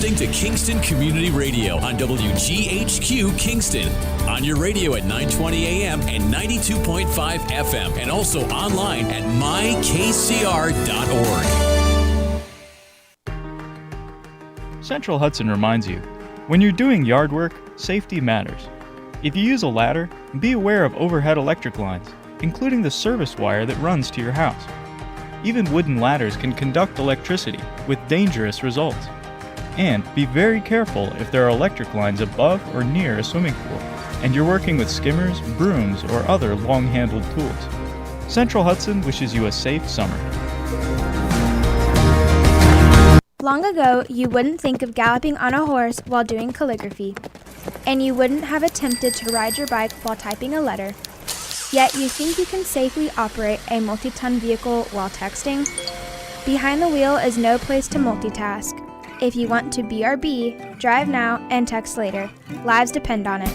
listening to Kingston Community Radio on WGHQ Kingston. On your radio at 920 AM and 92.5 FM, and also online at mykcr.org. Central Hudson reminds you, when you're doing yard work, safety matters. If you use a ladder, be aware of overhead electric lines, including the service wire that runs to your house. Even wooden ladders can conduct electricity with dangerous results. And be very careful if there are electric lines above or near a swimming pool, and you're working with skimmers, brooms, or other long-handled tools. Central Hudson wishes you a safe summer. Long ago, you wouldn't think of galloping on a horse while doing calligraphy, and you wouldn't have attempted to ride your bike while typing a letter. Yet you think you can safely operate a multi-ton vehicle while texting? Behind the wheel is no place to multitask. If you want to BRB, drive now and text later. Lives depend on it.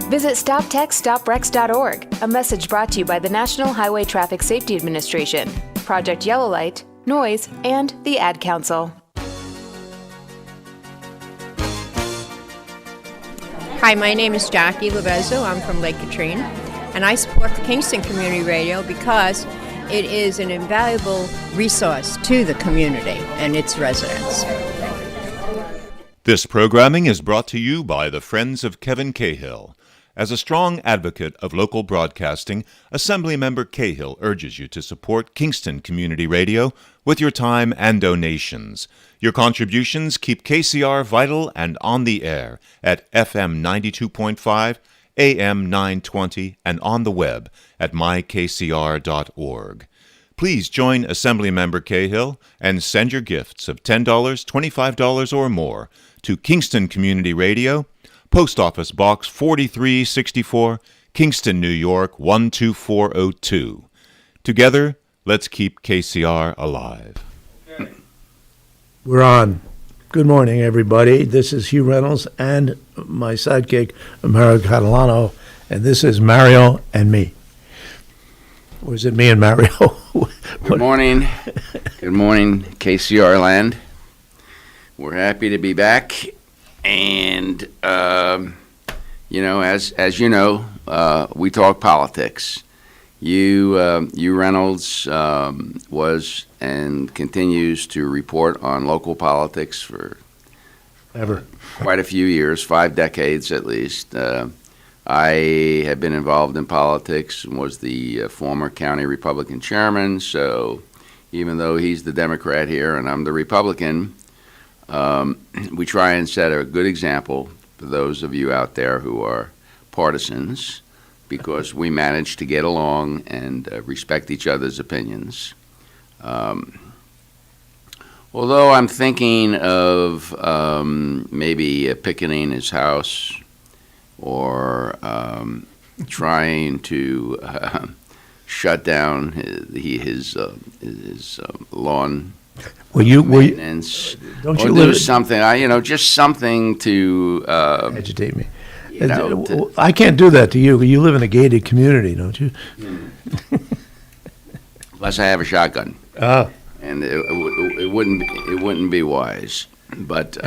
Visit StopTextStopWrecks.org, a message brought to you by the National Highway Traffic Safety Administration, Project Yellow Light, Noise, and the Ad Council. Hi, my name is Jackie Lovezzo. I'm from Lake Katrine, and I support the Kingston Community Radio because it is an invaluable resource to the community and its residents. This programming is brought to you by the Friends of Kevin Cahill. As a strong advocate of local broadcasting, Assemblymember Cahill urges you to support Kingston Community Radio with your time and donations. Your contributions keep KCR vital and on the air at FM 92.5, AM 920, and on the web at mykcr.org. Please join Assemblymember Cahill and send your gifts of $10, $25, or more to Kingston Community Radio, Post Office Box 4364, Kingston, New York 12402. Together, let's keep KCR alive. We're on. Good morning, everybody. This is Hugh Reynolds and my sidekick, Mario Catalano, and this is Mario and me. Or is it me and Mario? Good morning. Good morning, KCR land. We're happy to be back. And, as you know, we talk politics. You Reynolds, was and continues to report on local politics for quite a few years, 5 decades at least. I have been involved in politics and was the former county Republican chairman, so even though he's the Democrat here and I'm the Republican, we try and set a good example for those of you out there who are partisans, because we manage to get along and respect each other's opinions. Although I'm thinking of maybe picketing his house or trying to shut down his lawn maintenance. Don't or you do something? Just something to agitate me. I can't do that to you. You live in a gated community, don't you? Unless I have a shotgun. Oh. And it wouldn't be wise. But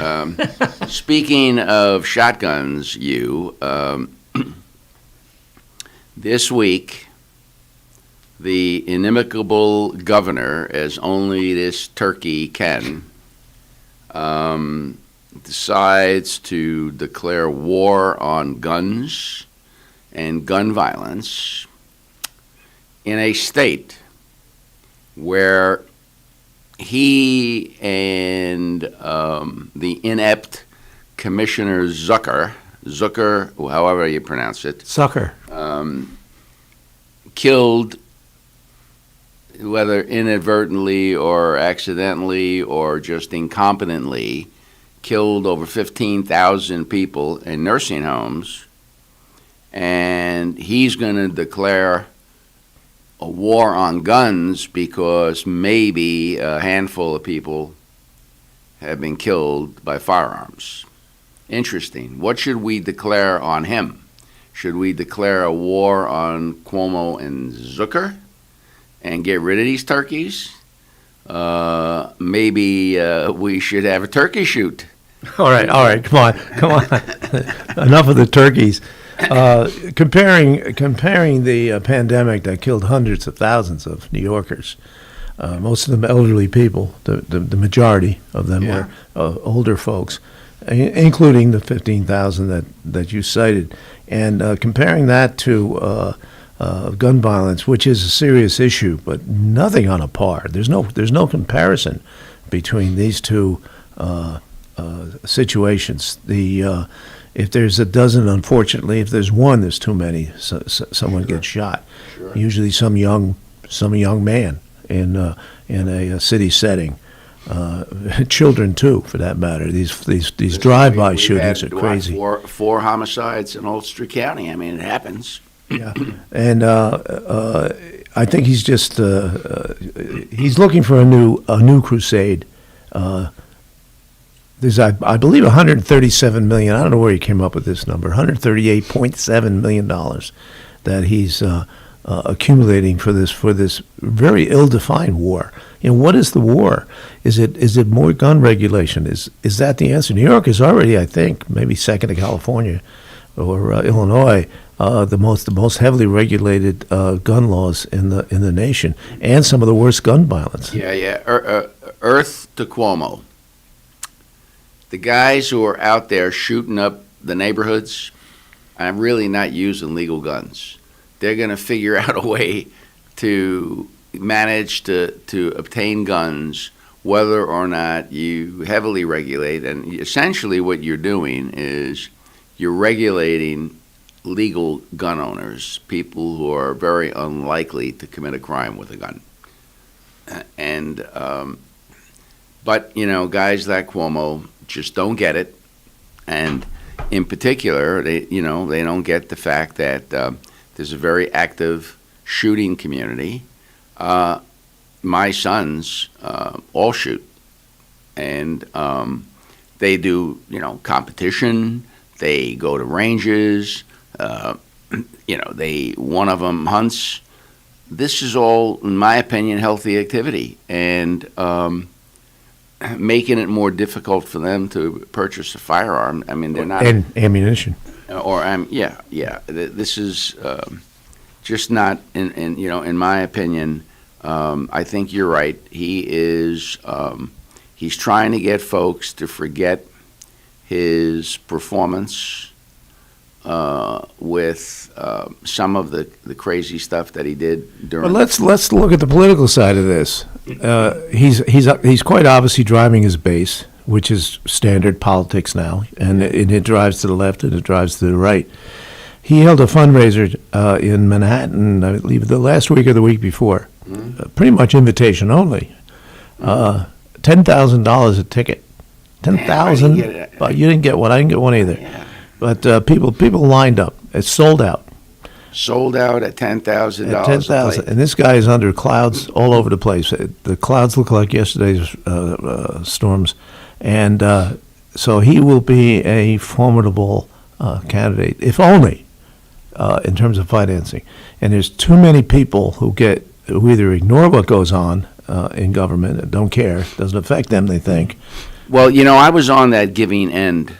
speaking of shotguns, this week, the inimicable governor, as only this turkey can, decides to declare war on guns and gun violence in a state where he and the inept Commissioner Zucker, however you pronounce it, killed, whether inadvertently or accidentally or just incompetently, killed over 15,000 people in nursing homes, and he's going to declare a war on guns because maybe a handful of people have been killed by firearms. Interesting. What should we declare on him? Should we declare a war on Cuomo and Zucker and get rid of these turkeys? Maybe we should have a turkey shoot All right, come on. Enough of the turkeys. Comparing the pandemic that killed hundreds of thousands of New Yorkers, most of them elderly people, the majority of them were older folks, including the 15,000 that you cited, and comparing that to gun violence, which is a serious issue, but nothing on a par. There's no comparison between these two situations. If there's a dozen, unfortunately, if there's one, there's too many. Someone gets shot. Sure. Usually, some young man in a city setting. Children too, for that matter. These drive-by shootings are crazy. Four homicides in Ulster County. I mean, it happens. Yeah, and I think he's just he's looking for a new crusade. There's, I believe, 137 million. I don't know where he came up with this number. 138.7 million dollars that he's accumulating for this very ill-defined war. What is the war? Is it more gun regulation? Is that the answer? New York is already, I think, maybe second to California or Illinois, the most heavily regulated gun laws in the nation, and some of the worst gun violence. Yeah. Earth to Cuomo. The guys who are out there shooting up the neighborhoods are really not using legal guns. They're going to figure out a way to manage to obtain guns, whether or not you heavily regulate. And essentially what you're doing is you're regulating legal gun owners, people who are very unlikely to commit a crime with a gun. But guys like Cuomo just don't get it, and in particular, they don't get the fact that there's a very active shooting community. My sons all shoot, and they do competition. They go to ranges. One of them hunts. This is all, in my opinion, healthy activity, and making it more difficult for them to purchase a firearm. I mean, they're not, and ammunition. This is just not in my opinion. I think you're right. He's trying to get folks to forget his performance with some of the crazy stuff that he did during. But let's look at the political side of this. He's quite obviously driving his base, which is standard politics now, and it drives to the left and it drives to the right. He held a fundraiser in Manhattan, I believe, the last week or the week before, pretty much invitation only. $10,000 a ticket. 10,000. But you didn't get one. I didn't get one either. Yeah. But people lined up. It's sold out. Sold out at $10,000. At 10,000, and this guy is under clouds all over the place. The clouds look like yesterday's storms, and so he will be a formidable candidate, if only in terms of financing. And there's too many people who either ignore what goes on in government and don't care. It doesn't affect them, they think. Well, I was on that giving end.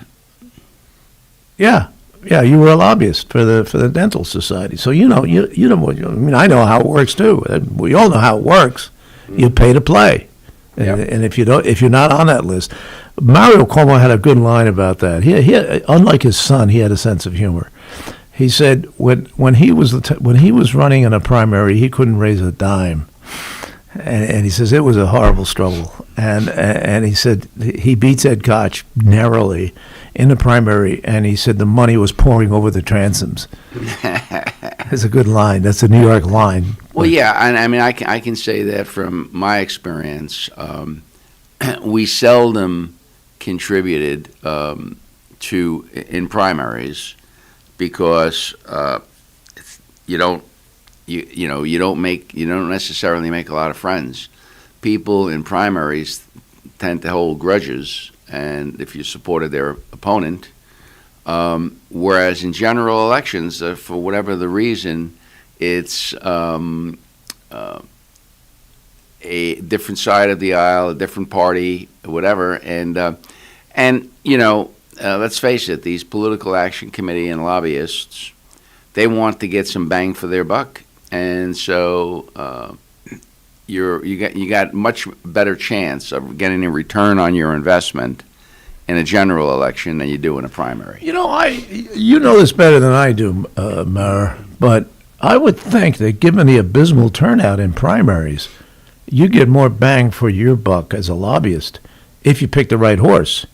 Yeah, you were a lobbyist for the dental society, so you know what. I mean, I know how it works too. We all know how it works. You pay to play, and if you're not on that list, Mario Cuomo had a good line about that. He had, unlike his son, he had a sense of humor. He said when he was running in a primary, he couldn't raise a dime, and he says it was a horrible struggle. And he said he beats Ed Koch narrowly in the primary, and he said the money was pouring over the transoms. That's a good line. That's a New York line. Well, yeah, and I mean, I can say that from my experience. We seldom contributed in primaries because you don't necessarily make a lot of friends. People in primaries tend to hold grudges, and if you supported their opponent, whereas in general elections, for whatever the reason, it's a different side of the aisle, a different party, whatever, and And, let's face it, these political action committee and lobbyists, they want to get some bang for their buck. And so you got much better chance of getting a return on your investment in a general election than you do in a primary. You know this better than I do, Mayor, but I would think that given the abysmal turnout in primaries, you get more bang for your buck as a lobbyist if you pick the right horse.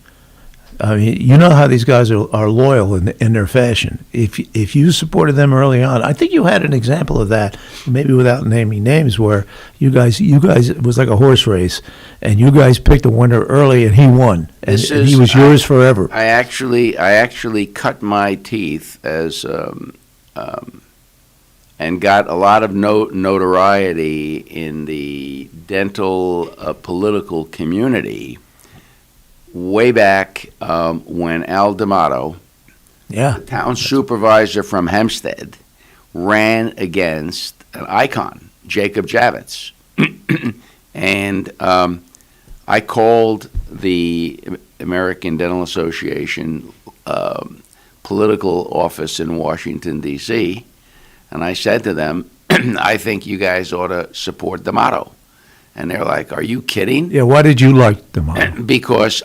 I mean, you know how these guys are loyal in their fashion. If you supported them early on, I think you had an example of that, maybe without naming names, where you guys it was like a horse race, and you guys picked a winner early, and he won, and he was yours forever. I actually cut my teeth as and got a lot of notoriety in the dental political community way back when Al D'Amato, the town supervisor from Hempstead, ran against an icon, Jacob Javits. And I called the American Dental Association political office in Washington, D.C., and I said to them, I think you guys ought to support D'Amato. And they're like, are you kidding? Yeah, why did you like D'Amato? Because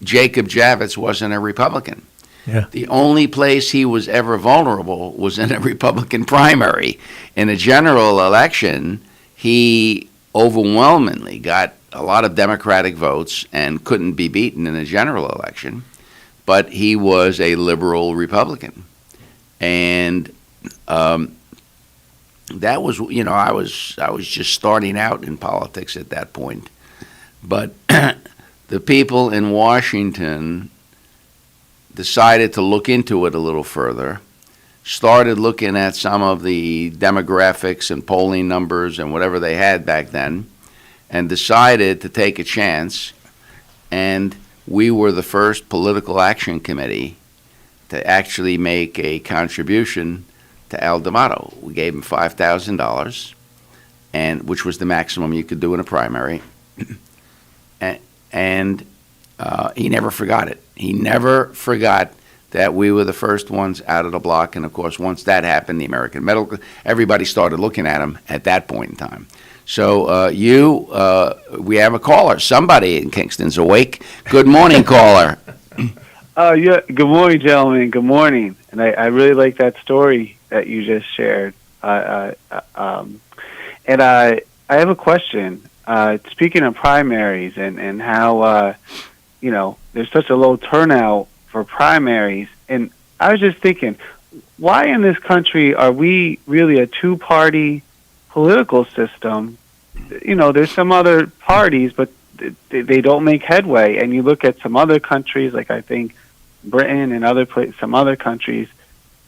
Jacob Javits wasn't a Republican. Yeah. The only place he was ever vulnerable was in a Republican primary. In a general election, he overwhelmingly got a lot of Democratic votes and couldn't be beaten in a general election, but he was a liberal Republican. And that was, I was just starting out in politics at that point. But the people in Washington decided to look into it a little further, started looking at some of the demographics and polling numbers and whatever they had back then, and decided to take a chance. And we were the first political action committee to actually make a contribution to Al D'Amato. We gave him $5,000, and which was the maximum you could do in a primary. And he never forgot it. He never forgot that we were the first ones out of the block. And of course, once that happened, the American Medical, everybody started looking at him at that point in time. So we have a caller. Somebody in Kingston's awake. Good morning, caller. Yeah. Good morning, gentlemen. Good morning. And I really like that story that you just shared. And I have a question. Speaking of primaries and how, there's such a low turnout for primaries. And I was just thinking, why in this country are we really a two-party political system? There's some other parties, but they don't make headway. And you look at some other countries, like I think Britain and some other countries,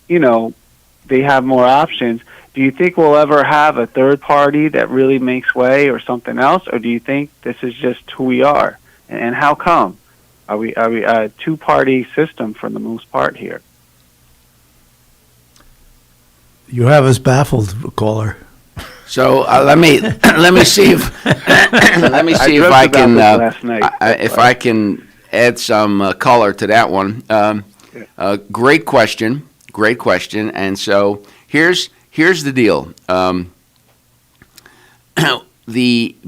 they have more options. Do you think we'll ever have a third party that really makes way or something else? Or do you think this is just who we are? And how come? Are we a two-party system for the most part here? You have us baffled, caller. So let me see if I can I can add some color to that one. Great question. And so here's the deal.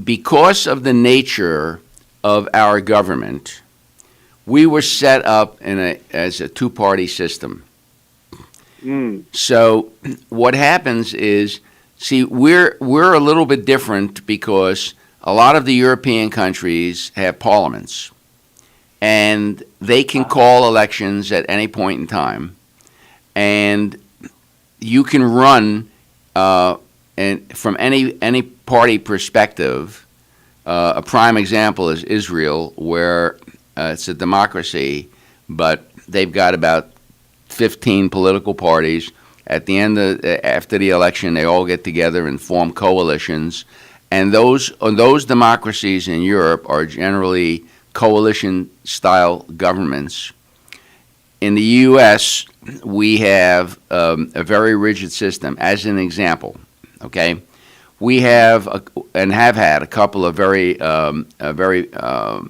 Because of the nature of our government, we were set up as a two-party system. So what happens is, we're a little bit different because a lot of the European countries have parliaments, and they can call elections at any point in time, and you can run and from any party perspective. A prime example is Israel, where it's a democracy, but they've got about 15 political parties. At the end after the election, they all get together and form coalitions, and those democracies in Europe are generally coalition-style governments. In the U.S., we have a very rigid system. As an example, okay, we have and have had a couple of very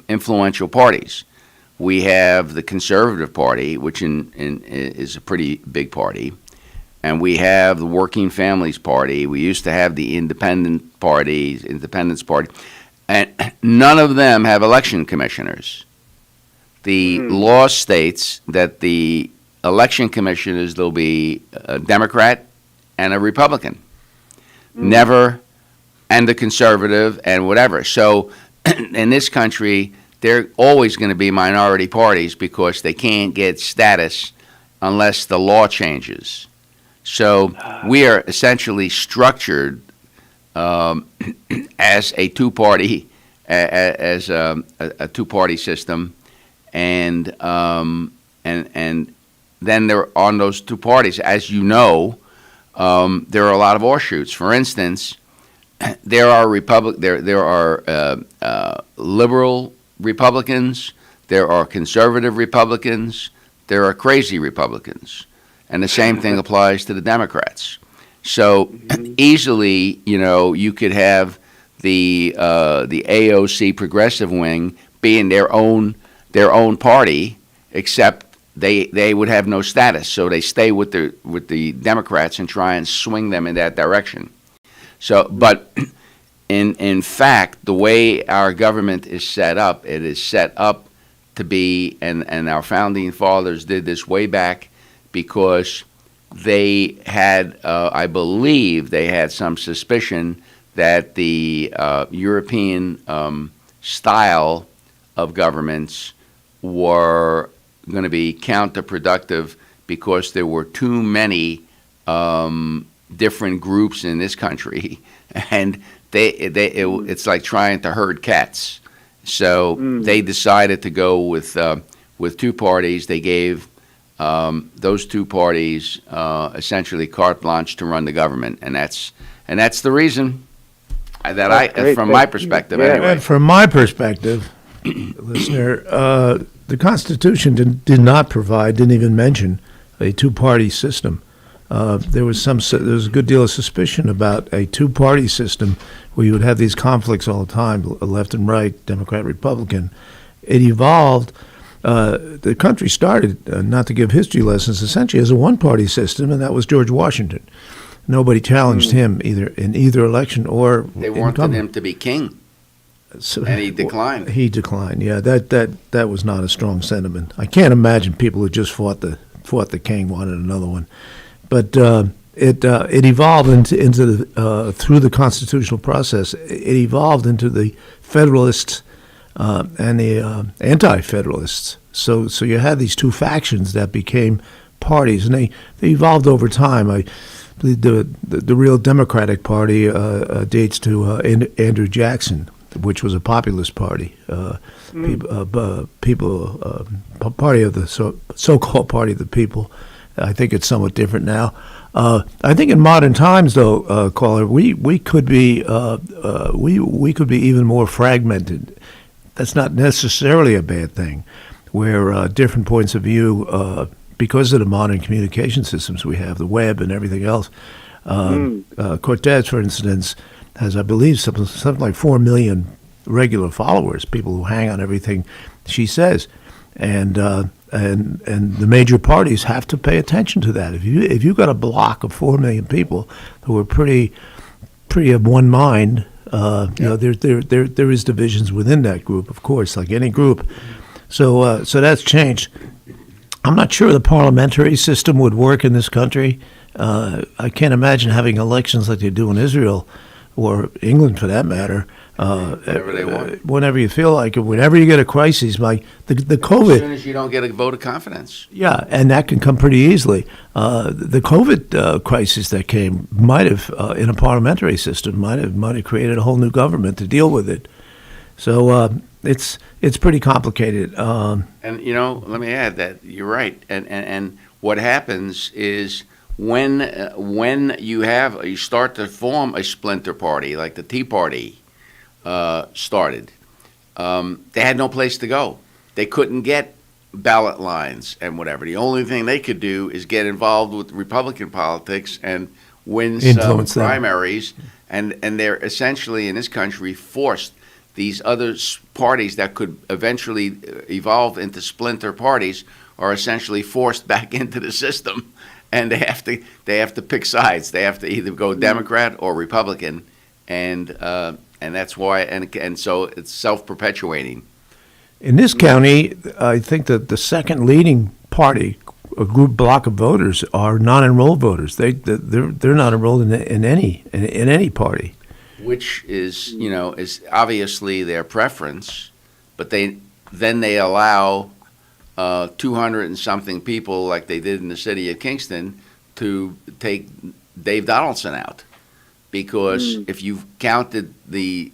influential parties. We have the Conservative Party, which is a pretty big party. And we have the Working Families Party. We used to have the Independence Party. And none of them have election commissioners. The law states that the election commissioners, there'll be a Democrat and a Republican. Never, and the conservative and whatever. So in this country, they're always going to be minority parties because they can't get status unless the law changes. So we are essentially structured as a two-party two-party system, and then there on those two parties, as you know, there are a lot of offshoots. For instance, there are liberal Republicans, there are conservative Republicans, there are crazy Republicans, and the same thing applies to the Democrats. So easily, you could have the AOC progressive wing being their own party, except they would have no status. So they stay with the Democrats and try and swing them in that direction. So, but in fact, the way our government is set up, it is set up to be, and our founding fathers did this way back because they had, I believe, they had some suspicion that the European style of governments were going to be counterproductive because there were too many different groups in this country, and it's like trying to herd cats. So they decided to go with two parties. They gave those two parties essentially carte blanche to run the government, and that's the reason that from my perspective, anyway. And from my perspective, listener, the Constitution did not provide, didn't even mention a two-party system. There was a good deal of suspicion about a two-party system where you would have these conflicts all the time, left and right, Democrat, Republican. It evolved. The country started, not to give history lessons, essentially as a one-party system, and that was George Washington. Nobody challenged him in either election or they wanted him to be king, and he declined. He declined. Yeah, that was not a strong sentiment. I can't imagine people who just fought the king wanted another one. But it evolved into the through the constitutional process. It evolved into the Federalists and the Anti-Federalists. So you had these two factions that became parties, and they evolved over time. I believe the real Democratic Party dates to Andrew Jackson, which was a populist party. Party of the so-called Party of the People. I think it's somewhat different now. I think in modern times, though, caller, we could be even more fragmented. That's not necessarily a bad thing, where different points of view, because of the modern communication systems we have, the web and everything else. Cortez, for instance, has, I believe, something like 4 million regular followers, people who hang on everything she says, and the major parties have to pay attention to that. If you've got a block of 4 million people who are pretty of one mind, there is divisions within that group, of course, like any group. So that's changed. I'm not sure the parliamentary system would work in this country. I can't imagine having elections like they do in Israel or England, for that matter. Whenever they want. Whenever you feel like it, whenever you get a crisis, like the COVID. As soon as you don't get a vote of confidence. Yeah, and that can come pretty easily. The COVID crisis that came might have, in a parliamentary system, might have created a whole new government to deal with it. So it's pretty complicated. And let me add that you're right. And what happens is when you start to form a splinter party like the Tea Party started, they had no place to go. They couldn't get ballot lines and whatever. The only thing they could do is get involved with Republican politics and win some primaries, and they're essentially in this country forced. these other parties that could eventually evolve into splinter parties are essentially forced back into the system, and they have to pick sides. They have to either go Democrat or Republican, and that's why, and so it's self-perpetuating. In this county, I think that the second leading party, a group block of voters, are non-enrolled voters. They're not enrolled in any party. Which is, is obviously their preference, but they allow 200 and something people, like they did in the city of Kingston, to take Dave Donaldson out, because if you counted the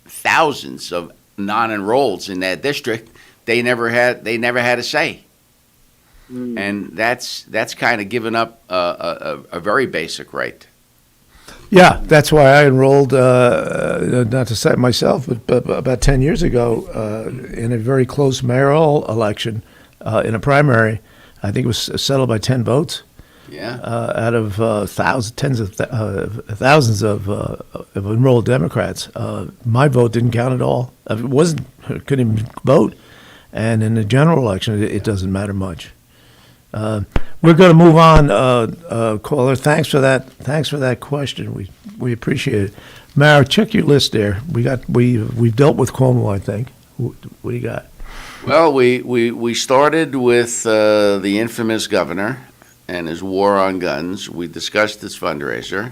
thousands of non-enrolleds in that district, they never had a say, and that's kind of giving up a very basic right. Yeah, that's why I enrolled, not to cite myself, but about 10 years ago in a very close mayoral election in a primary. I think it was settled by 10 votes. Yeah. Out of thousands of enrolled Democrats. My vote didn't count at all. Couldn't even vote. And in the general election, it doesn't matter much. We're going to move on, caller. Thanks for that question. We appreciate it. Mara, check your list there. We've dealt with Cuomo, I think. What do you got? Well, we started with the infamous governor and his war on guns. We discussed his fundraiser.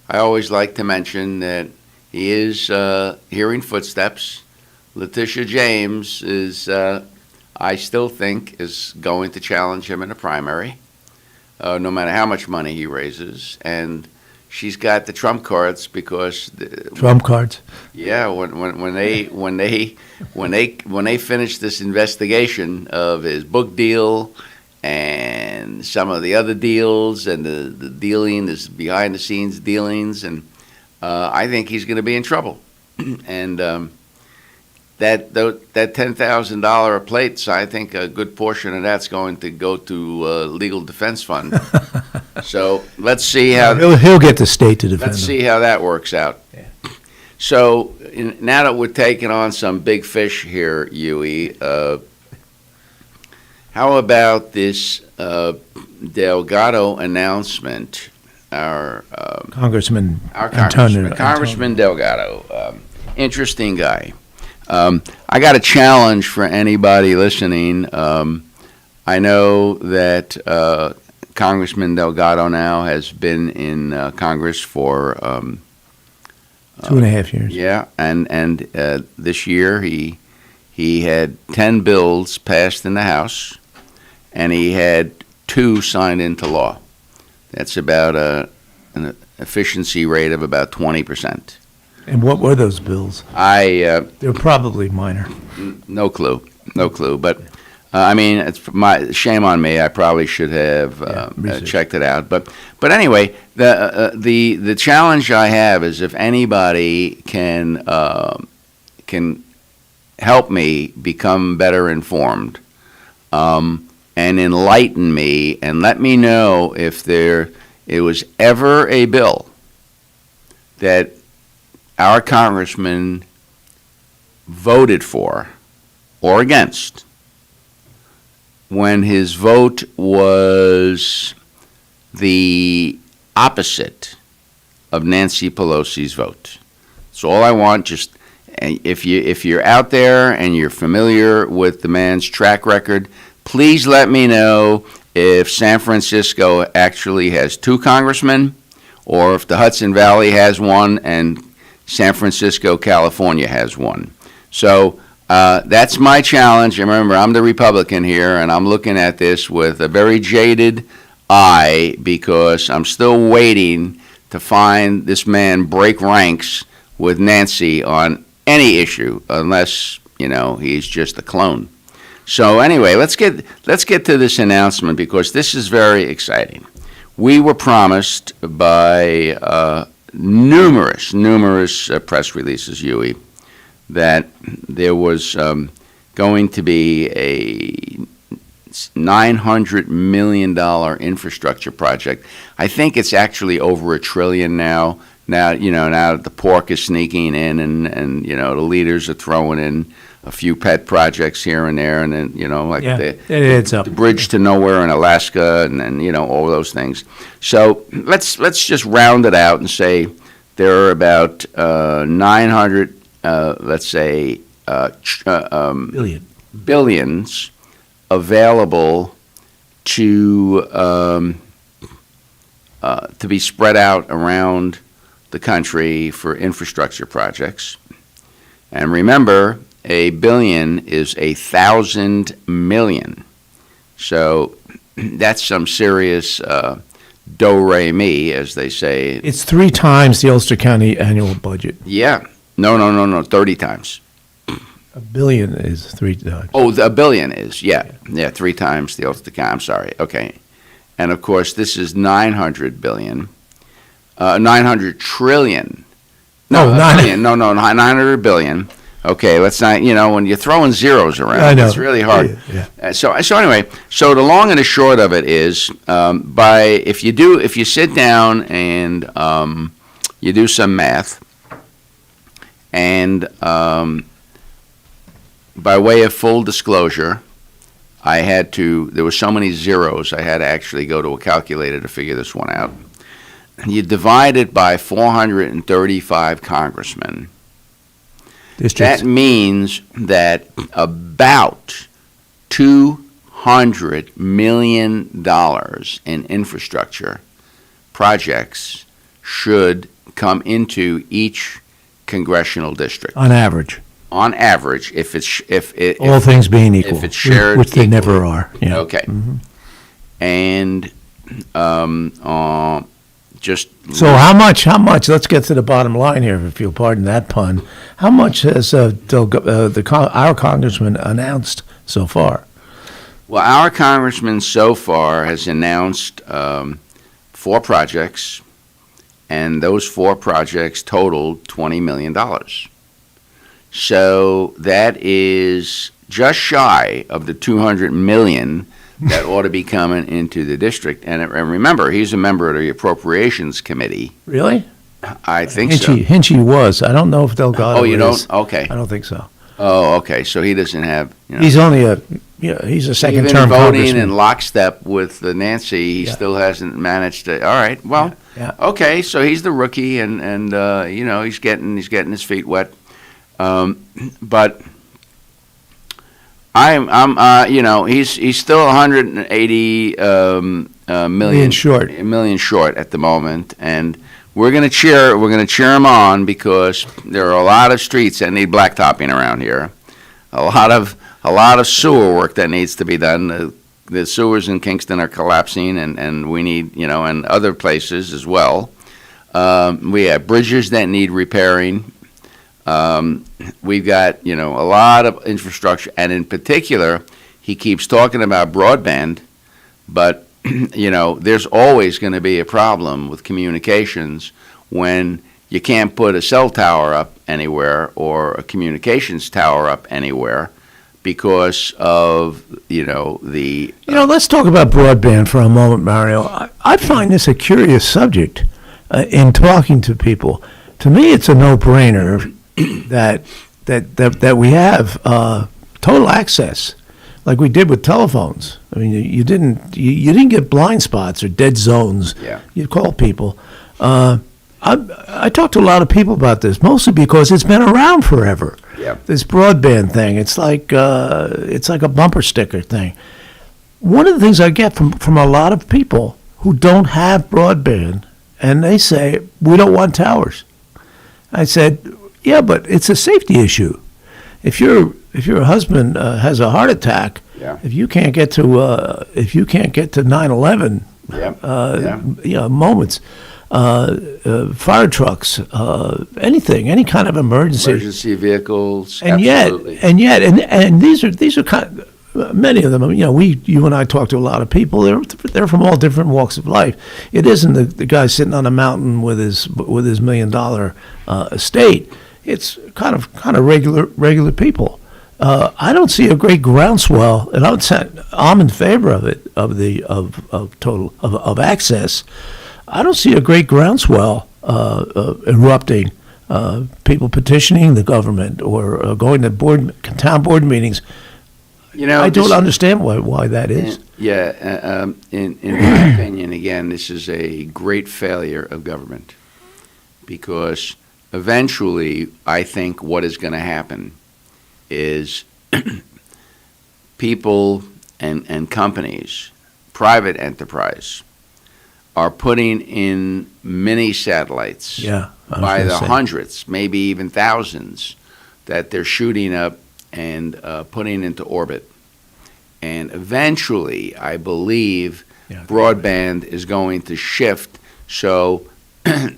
I always like to mention that he is hearing footsteps. Letitia James is, I still think, is going to challenge him in a primary, no matter how much money he raises. And she's got the trump cards because Trump cards. Yeah, when they finish this investigation of his book deal and some of the other deals and the dealing, this behind the scenes dealings, and I think he's going to be in trouble. And that $10,000 a plate, so I think a good portion of that's going to go to legal defense fund. So let's see how he'll get the state to defend. Let's see how that works out. Yeah. So now that we're taking on some big fish here, Huey, how about this Delgado announcement? Our Congressman Delgado, interesting guy. I got a challenge for anybody listening. I know that Congressman Delgado now has been in Congress for 2.5 years. Yeah, and this year he had 10 bills passed in the House, and he had 2 signed into law. That's about an efficiency rate of about 20%. And what were those bills? They're probably minor. No clue. But I mean, it's my shame on me. I probably should have checked it out. But anyway, the challenge I have is if anybody can help me become better informed, and enlighten me and let me know if it was ever a bill that our congressman voted for or against when his vote was the opposite of Nancy Pelosi's vote. That's all I want. Just if you're out there and you're familiar with the man's track record, please let me know if San Francisco actually has 2 congressmen, or if the Hudson Valley has one and San Francisco, California has one. So that's my challenge. Remember, I'm the Republican here, and I'm looking at this with a very jaded eye because I'm still waiting to find this man break ranks with Nancy on any issue, unless, he's just a clone. So anyway, let's get to this announcement because this is very exciting. We were promised by numerous press releases, Huey, that there was going to be a $900 million infrastructure project. I think it's actually over $1 trillion now. now the pork is sneaking in, and the leaders are throwing in a few pet projects here and there, and then like it adds up. the bridge to nowhere in Alaska, and then all those things. So let's just round it out and say there are about 900, let's say, billions available to be spread out around the country for infrastructure projects. And remember, a billion is 1,000 million. So that's some serious do-re-mi, as they say. It's 3 times the Ulster County annual budget. Yeah. No, 30 times. A billion is 3 times. Oh, a billion is, yeah, 3 times the Ulster County. I'm sorry, okay. And of course, this is 900 billion, 900 trillion. No, 900 billion. Okay, let's not, when you're throwing zeros around, I know. it's really hard. Yeah. So anyway, so the long and the short of it is, if you sit down and you do some math, and by way of full disclosure, there were so many zeros, I had to actually go to a calculator to figure this one out. You divide it by 435 congressmen. Districts. That means that about $200 million in infrastructure projects should come into each congressional district. On average. On average, if All things being equal. if it's shared which they equally. never are. Yeah. Okay. Mhm. And just So how much, let's get to the bottom line here, if you'll pardon that pun. How much has our congressman announced so far? Well, our congressman so far has announced 4 projects, and those 4 projects totaled $20 million. So that is just shy of the $200 million that ought to be coming into the district. And remember, he's a member of the Appropriations Committee. Really? I think so. Hinchy was. I don't know if Delgado Oh, you is. don't? Okay. I don't think so. Oh, okay. So he doesn't have. He's only he's a second Even term voting congressman. in lockstep with Nancy, he still hasn't managed to. All right. Well, Yeah. okay. So he's the rookie, and he's getting his feet wet. But he's still 180 million short at the moment, and we're gonna cheer him on because there are a lot of streets that need blacktopping around here, a lot of sewer work that needs to be done. The sewers in Kingston are collapsing, and we need and other places as well. We have bridges that need repairing. We've got, a lot of infrastructure, and in particular, he keeps talking about broadband, but, there's always going to be a problem with communications when you can't put a cell tower up anywhere or a communications tower up anywhere because of, the... let's talk about broadband for a moment, Mario. I find this a curious subject in talking to people. To me, it's a no-brainer that we have total access, like we did with telephones. I mean, you didn't get blind spots or dead zones. Yeah. You call people. I talked to a lot of people about this, mostly because it's been around forever. Yeah. This broadband thing, it's like a bumper sticker thing. One of the things I get from a lot of people who don't have broadband, and they say, we don't want towers. I said, yeah, but it's a safety issue. If your husband has a heart attack, Yeah. if you can't get to 9/11, moments, fire trucks, anything, any kind of Emergency vehicles, and absolutely. yet these are kind of, many of them, you and I talk to a lot of people. They're from all different walks of life. It isn't the guy sitting on a mountain with his $1 million estate. It's kind of regular people. I don't see a great groundswell, and I'm in favor of it, of access. I don't see a great groundswell erupting, people petitioning the government or going to town board meetings. I don't understand why that is. In my opinion, again, this is a great failure of government, because eventually I think what is going to happen is people and companies, private enterprise, are putting in mini satellites by the hundreds, maybe even thousands, that they're shooting up and putting into orbit. And eventually, I believe, broadband is going to shift, so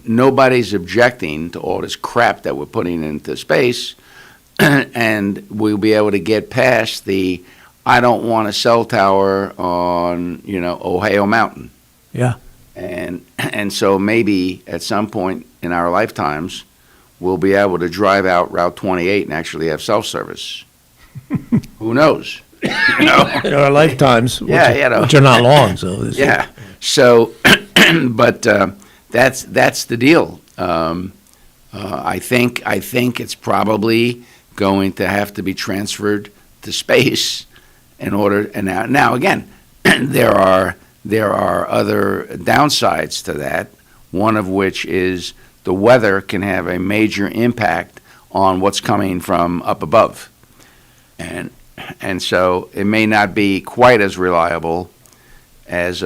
nobody's objecting to all this crap that we're putting into space, and we'll be able to get past the, I don't want a cell tower on, Ohio Mountain. Yeah. And so maybe at some point in our lifetimes, we'll be able to drive out Route 28 and actually have self-service. Who knows? In our lifetimes, which are not long. So So, but that's the deal. I think it's probably going to have to be transferred to space in order. And now again, there are other downsides to that. One of which is the weather can have a major impact on what's coming from up above, and so it may not be quite as reliable as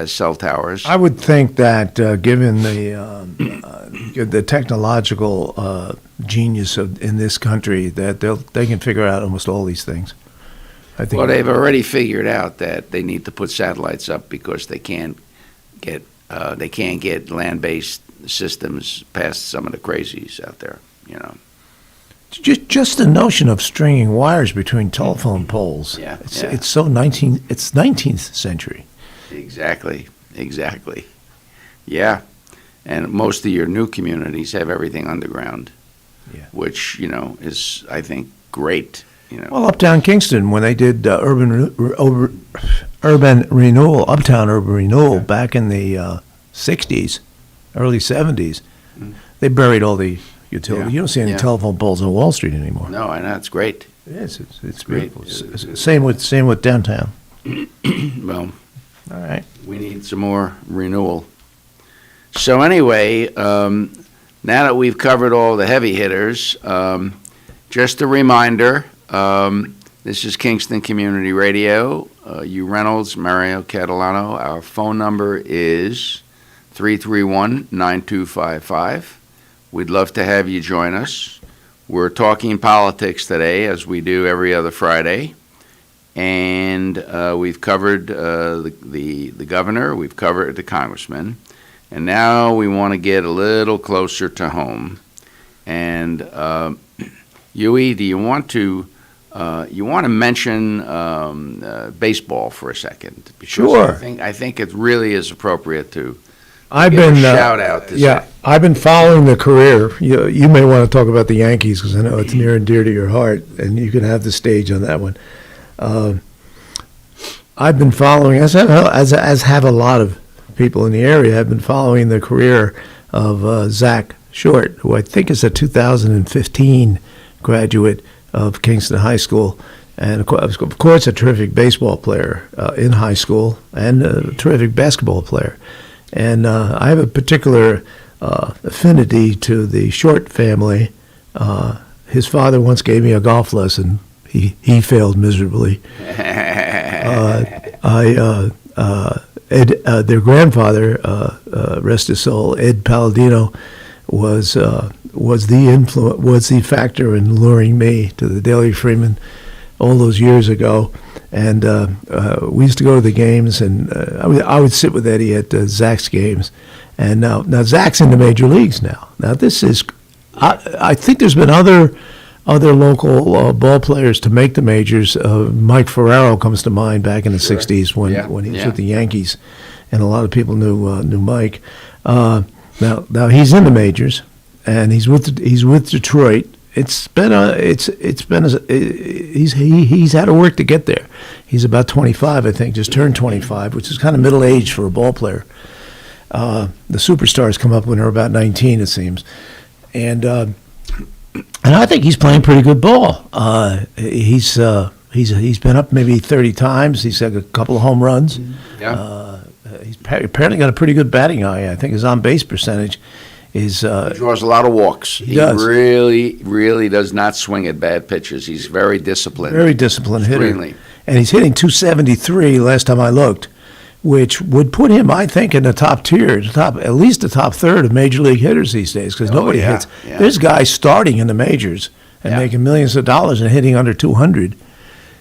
cell towers. I would think that given the technological genius in this country, that they can figure out almost all these things. I think. Well, they've already figured out that they need to put satellites up because they can't get land-based systems past some of the crazies out there. Just the notion of stringing wires between telephone poles. It's so 19th century. Exactly. Yeah, and most of your new communities have everything underground, which is, I think, great. Well, uptown Kingston, when they did uptown urban renewal back in the 60s, early 70s, they buried all the utility. You don't see any telephone poles on Wall Street anymore. No, I know, it's great. It is. It's beautiful. Same with downtown. Well, all right. We need some more renewal. So anyway, now that we've covered all the heavy hitters, just a reminder, this is Kingston Community Radio. Hugh Reynolds, Mario Catalano. Our phone number is 331-9255. We'd love to have you join us. We're talking politics today, as we do every other Friday. And we've covered the governor, we've covered the congressman, and now we want to get a little closer to home. And Huey, do you want to mention baseball for a second? Because sure. I think it really is appropriate to. I've been shout out. I've been following the career. You may want to talk about the Yankees because I know it's near and dear to your heart, and you can have the stage on that one. I've been following, as have a lot of people in the area. I've been following the career of Zach Short, who I think is a 2015 graduate of Kingston High School, and of course a terrific baseball player in high school and a terrific basketball player. And I have a particular affinity to the Short family. His father once gave me a golf lesson. He failed miserably. Their grandfather, rest his soul, Ed Palladino, was the factor in luring me to the Daily Freeman all those years ago. And we used to go to the games, and I would sit with Eddie at Zach's games. And now Zach's in the major leagues now. Now this is, I think there's been other local ball players to make the majors. Mike Ferraro comes to mind back in the '60s when he was with the Yankees, and a lot of people knew Mike. Now he's in the majors, and he's with Detroit. He's had to work to get there. He's about 25, I think, just turned 25, which is kind of middle age for a ball player. The superstars come up when they're about 19, it seems. And I think he's playing pretty good ball. He's been up maybe 30 times. He's had a couple of home runs. Yeah. He's apparently got a pretty good batting eye. I think his on-base percentage is... He draws a lot of walks. He does. really does not swing at bad pitches. He's very disciplined. Very disciplined Extremely. hitter. And he's hitting 273 last time I looked, which would put him, I think, in the top tier, at least the top third of major league hitters these days, because nobody hits. Yeah. There's guys starting in the majors and making millions of dollars and hitting under 200.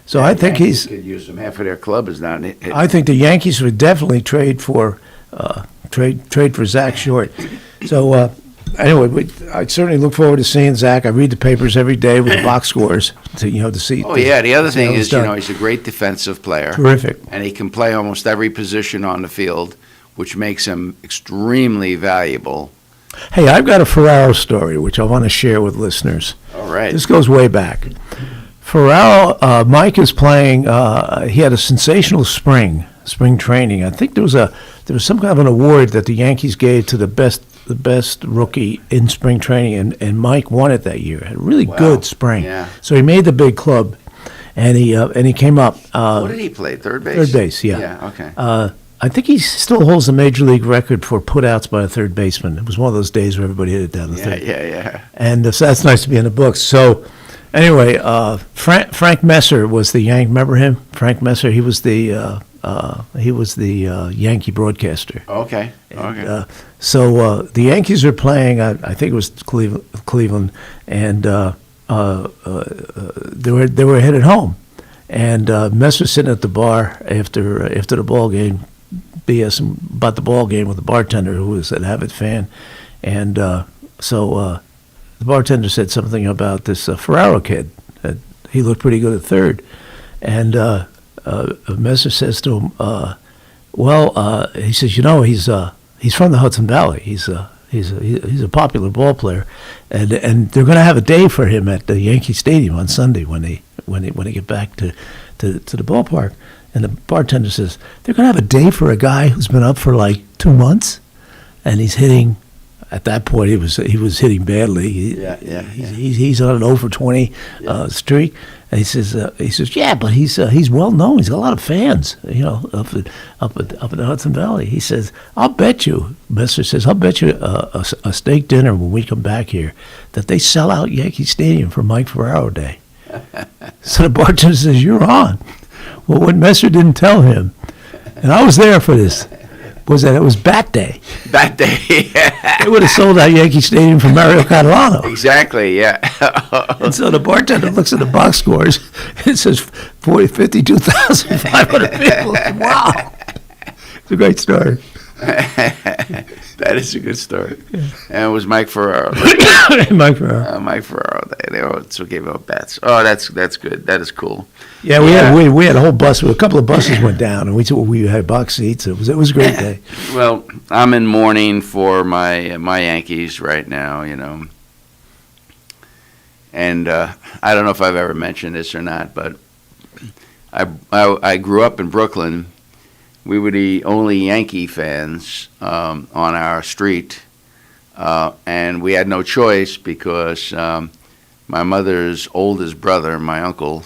So I think Yankees could use him. Half of their club is not hit. I think the Yankees would definitely trade for Zach Short. So anyway, I certainly look forward to seeing Zach. I read the papers every day with the box scores to see. Oh yeah, the other thing is, done. he's a great defensive player. Terrific. And he can play almost every position on the field, which makes him extremely valuable. Hey, I've got a Ferraro story which I want to share with listeners. All right. This goes way back. Ferraro, Mike is playing. He had a sensational spring training. I think there was some kind of an award that the Yankees gave to the best rookie in spring training, and Mike won it that year. Had a really good spring. Yeah. So he made the big club, and he came up. What did he play? Third base. Third base, yeah. Yeah. Okay. I think he still holds the major league record for putouts by a third baseman. It was one of those days where everybody hit it down the third. Yeah. And so that's nice to be in the books. So anyway, Frank Messer was the Yank. Remember him? Frank Messer. He was the Yankee broadcaster. Okay. And, so the Yankees are playing. I think it was Cleveland, and they were headed home. And Messer sitting at the bar after the ball game, BS about the ball game with the bartender who was an avid fan, and so the bartender said something about this Ferraro kid. He looked pretty good at third, and Messer says to him, he says, he's from the Hudson Valley. He's a popular ball player, and they're going to have a day for him at the Yankee Stadium on Sunday when they get back to the ballpark. And the bartender says they're going to have a day for a guy who's been up for like 2 months, and he's hitting. At that point, he was hitting badly. He's on an 0 for 20 streak. And he says, yeah, but he's well known. He's got a lot of fans, up in the Hudson Valley. He says, I'll bet you, Messer says, I'll bet you a steak dinner when we come back here that they sell out Yankee Stadium for Mike Ferraro Day. So the bartender says, you're on. Well, what Messer didn't tell him, and I was there for this, was that it was Bat Day. Bat Day. They would have sold out Yankee Stadium for Mario Catalano. Exactly, yeah. And so the bartender looks at the box scores. It says 52,500 people. Wow. It's a great story. That is a good story. And it was Mike Ferraro. Mike Ferraro. Mike Ferraro. They also gave out bats. Oh, that's good. That is cool. Yeah, we had a whole bus. A couple of buses went down, and we had box seats. It was a great day. Well, I'm in mourning for my Yankees right now, and I don't know if I've ever mentioned this or not, but I grew up in Brooklyn. We were the only Yankee fans on our street, and we had no choice because my mother's oldest brother, my uncle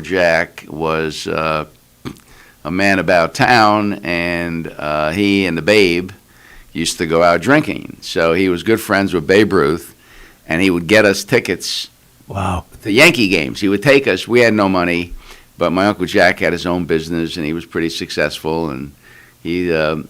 Jack, was a man about town, and he and the Babe used to go out drinking. So he was good friends with Babe Ruth, and he would get us tickets. Wow. To Yankee games. He would take us. We had no money. But my Uncle Jack had his own business, and he was pretty successful. And he, so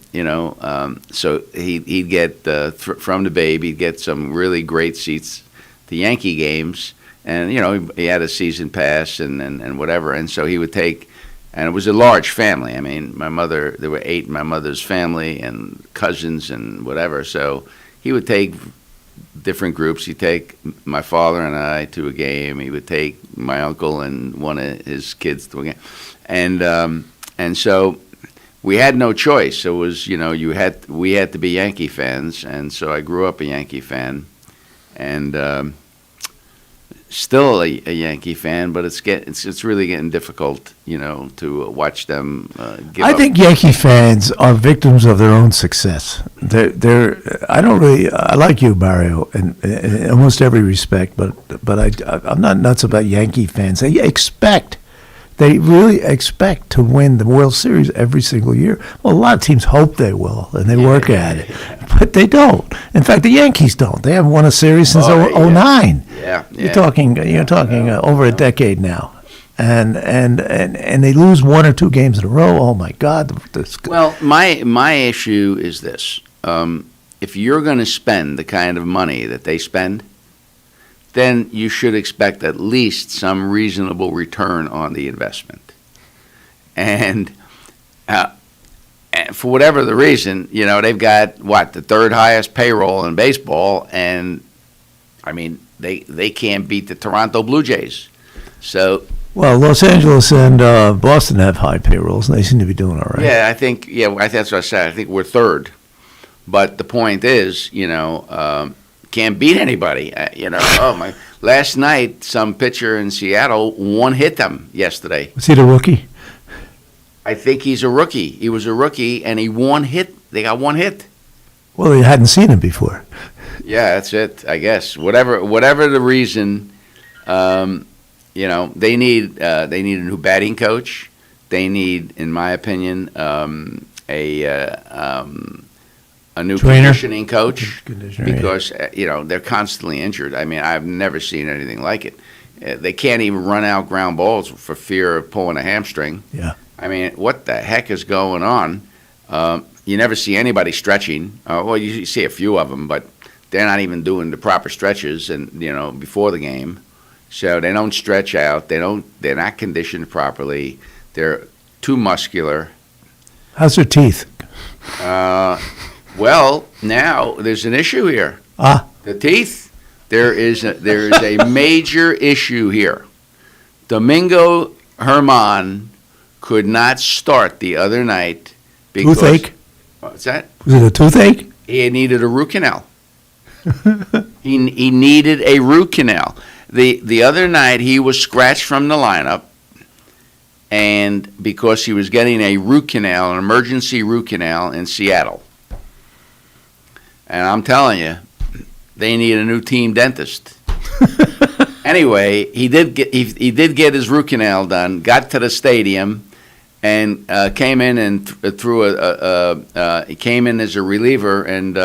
he'd get from the Babe, he'd get some really great seats to Yankee games. And he had a season pass and whatever. And so he would take, and it was a large family. I mean, there were 8 in my mother's family and cousins and whatever. So he would take different groups. He'd take my father and I to a game. He would take my uncle and one of his kids to a game, and so we had no choice. It was we had to be Yankee fans, and so I grew up a Yankee fan, and still a Yankee fan, but it's really getting difficult, to watch them give I up. think Yankee fans are victims of their own success. I like you, Mario, in almost every respect, but I'm not nuts about Yankee fans. They really expect to win the World Series every single year. Well, a lot of teams hope they will, and they work at it, but they don't. In fact, the Yankees don't. They haven't won a series since '09. Yeah. You're talking over a decade now, and they lose one or two games in a row. Oh my God! Well, my issue is this: if you're going to spend the kind of money that they spend, then you should expect at least some reasonable return on the investment. And for whatever the reason, they've got the third highest payroll in baseball, and I mean they can't beat the Toronto Blue Jays. So. Well, Los Angeles and Boston have high payrolls, and they seem to be doing all right. Yeah, I think that's what I said. I think we're third, but the point is, can't beat anybody. Last night, some pitcher in Seattle hit them yesterday. Was he the rookie? I think he's a rookie. He was a rookie, and he hit. They got one hit. Well, they hadn't seen him before. Yeah, that's it, I guess. Whatever the reason, they need a new batting coach. They need, in my opinion, a new conditioning coach, because they're constantly injured. I mean, I've never seen anything like it. They can't even run out ground balls for fear of pulling a hamstring. Yeah. I mean, what the heck is going on? You never see anybody stretching. Well, you see a few of them, but they're not even doing the proper stretches and before the game. So they don't stretch out. They're not conditioned properly. They're too muscular. How's their teeth? Well, now there's an issue here. The teeth. There is a major issue here. Domingo Germán could not start the other night because toothache. What's that? Was it a toothache? He needed a root canal. He needed a root canal. The other night he was scratched from the lineup, and because he was getting a root canal, an emergency root canal in Seattle. And I'm telling you, they need a new team dentist. Anyway, he did get his root canal done. Got to the stadium, and came in and he came in as a reliever and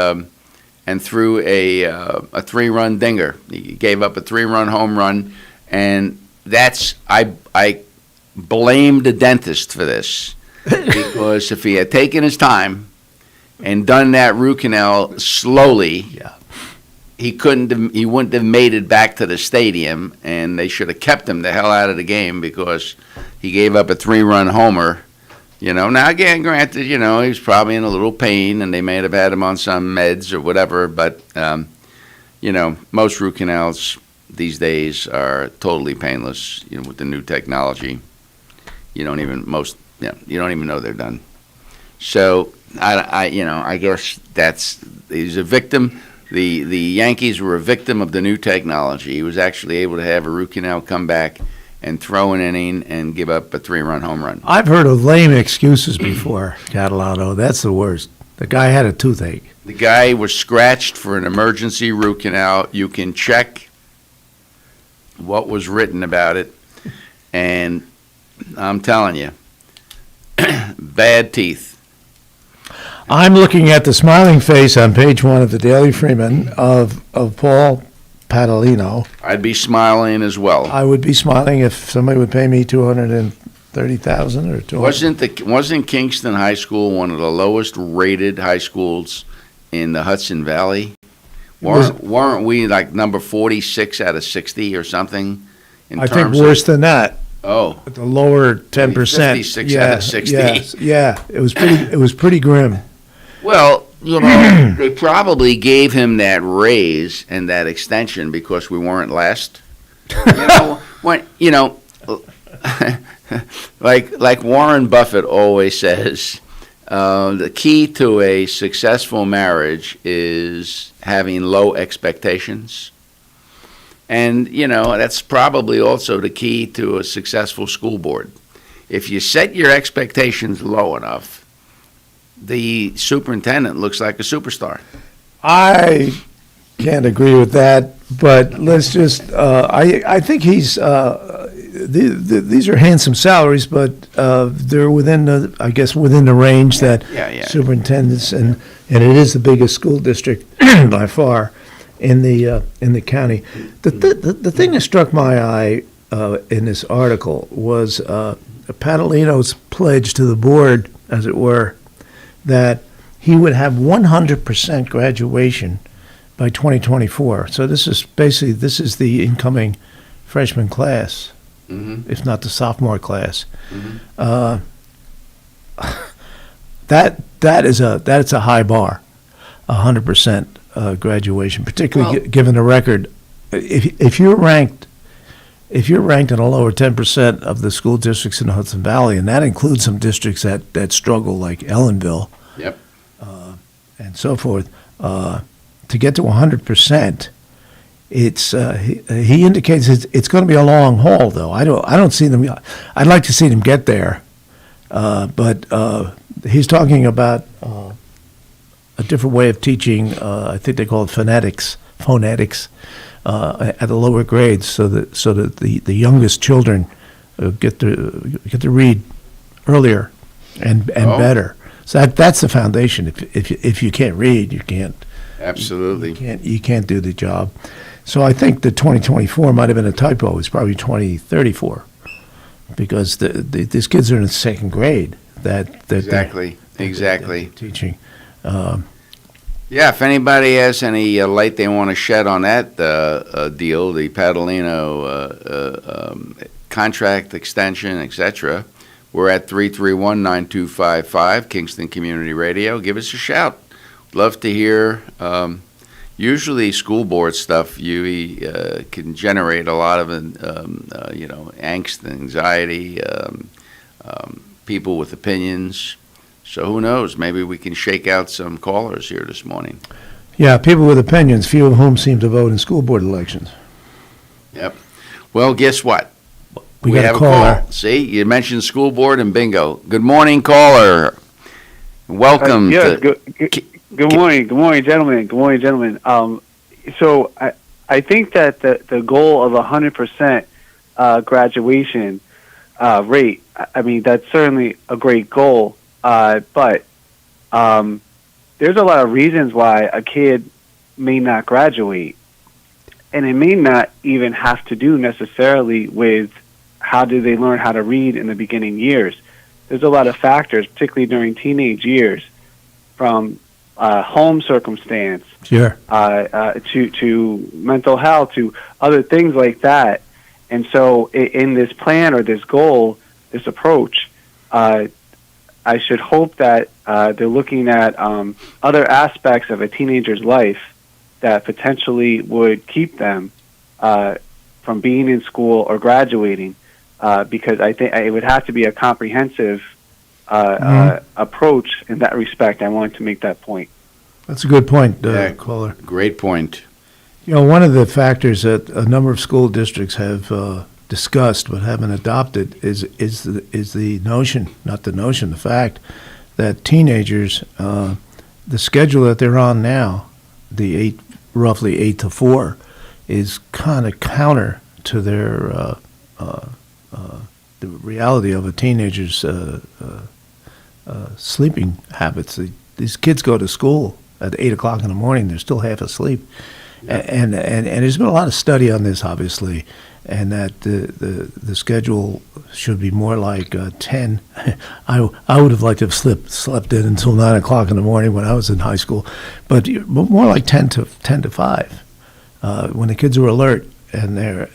threw a 3-run dinger. He gave up a 3-run home run, and I blame the dentist for this, because if he had taken his time and done that root canal slowly, he wouldn't have made it back to the stadium, and they should have kept him the hell out of the game because he gave up a 3-run homer. Now again, granted, he was probably in a little pain, and they may have had him on some meds or whatever, but most root canals these days are totally painless. With the new technology, you don't even know they're done. So I guess he's a victim. The Yankees were a victim of the new technology. He was actually able to have a root canal come back and throw an inning and give up a 3-run home run. I've heard of lame excuses before, Catalano. That's the worst. The guy had a toothache. The guy was scratched for an emergency root canal. You can check what was written about it, and I'm telling you, bad teeth. I'm looking at the smiling face on page 1 of the Daily Freeman of Paul Padalino. I'd be smiling as well. I would be smiling if somebody would pay me $230,000 or $200,000. Wasn't Kingston High School one of the lowest rated high schools in the Hudson Valley? Weren't we like number 46 out of 60 or something? I think worse than that. Oh, the lower 10%. 56 out of 60. Yeah, it was pretty grim. Well, they probably gave him that raise and that extension because we weren't last. Like Warren Buffett always says, the key to a successful marriage is having low expectations. And, that's probably also the key to a successful school board. If you set your expectations low enough, the superintendent looks like a superstar. I can't agree with that, but let's just, I think these are handsome salaries, but they're within within the range that Yeah. superintendents, and it is the biggest school district by far in the county. The thing that struck my eye in this article was Padalino's pledge to the board, as it were, that he would have 100% graduation by 2024. So this is the incoming freshman class, if not the sophomore class. That's a high bar, 100% graduation, particularly given the record. If you're ranked in the lower 10% of the school districts in the Hudson Valley, and that includes some districts that struggle, like Ellenville, Yep. and so forth, to get to 100%, it's he indicates it's going to be a long haul. Though I don't see them. I'd like to see them get there, but he's talking about a different way of teaching. I think they call it phonetics at the lower grades, so that the youngest children get to read earlier and better. So that's the foundation. If you can't read, you can't. Absolutely. You can't do the job. So I think the 2024 might have been a typo. It's probably 2034, because these kids are in the second grade. Exactly. Exactly. Teaching. If anybody has any light they want to shed on that deal, the Padalino contract extension, etc., we're at 331-9255, Kingston Community Radio. Give us a shout. Love to hear. Usually school board stuff can generate a lot of angst and anxiety, people with opinions. So who knows? Maybe we can shake out some callers here this morning. Yeah, people with opinions, few of whom seem to vote in school board elections. Yep. Well, guess what? We got have a caller. Call. See, you mentioned school board and bingo. Good morning, caller. Welcome. Good morning. Good morning, gentlemen. Good morning, gentlemen. So I think that the goal of 100% graduation rate, I mean, that's certainly a great goal. But there's a lot of reasons why a kid may not graduate. And it may not even have to do necessarily with how do they learn how to read in the beginning years. There's a lot of factors, particularly during teenage years, from home circumstance, sure, to mental health, to other things like that. And so in this plan or this goal, this approach, I should hope that they're looking at other aspects of a teenager's life that potentially would keep them from being in school or graduating, because I think it would have to be a comprehensive approach in that respect. I wanted to make that point. That's a good point, caller. Great point. You know, one of the factors that a number of school districts have discussed but haven't adopted is the notion, not the notion, the fact that teenagers, the schedule that they're on now, the roughly 8 to 4, is kind of counter to their the reality of a teenager's sleeping habits. These kids go to school at 8 o'clock in the morning; they're still half asleep. And there's been a lot of study on this, obviously, and that the schedule should be more like 10. I would have liked to have slept in until 9 o'clock in the morning when I was in high school, but more like 10 to 5, when the kids are alert and they're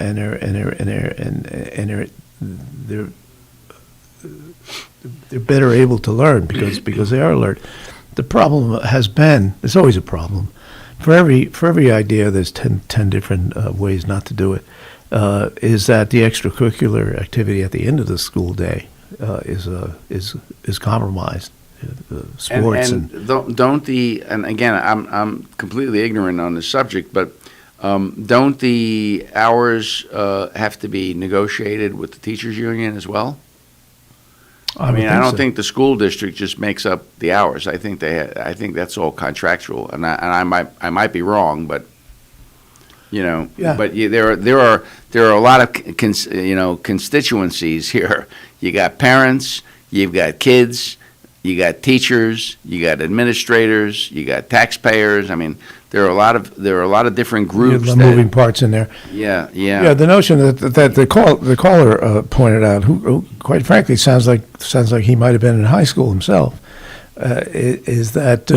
better able to learn because they are alert. The problem has been, there's always a problem. For every idea, there's 10 different ways not to do it, is that the extracurricular activity at the end of the school day is compromised. Sports and again, I'm completely ignorant on the subject, but Don't the hours have to be negotiated with the teachers union as well? I mean, I don't think the school district just makes up the hours. I think I think that's all contractual, and I might be wrong, but Yeah. But there are a lot of constituencies here. You got parents, you've got kids, you got teachers, you got administrators, you got taxpayers. I mean, there are a lot of different groups. The moving parts in there. Yeah. Yeah, the notion that the caller pointed out, who quite frankly sounds like he might have been in high school himself, is that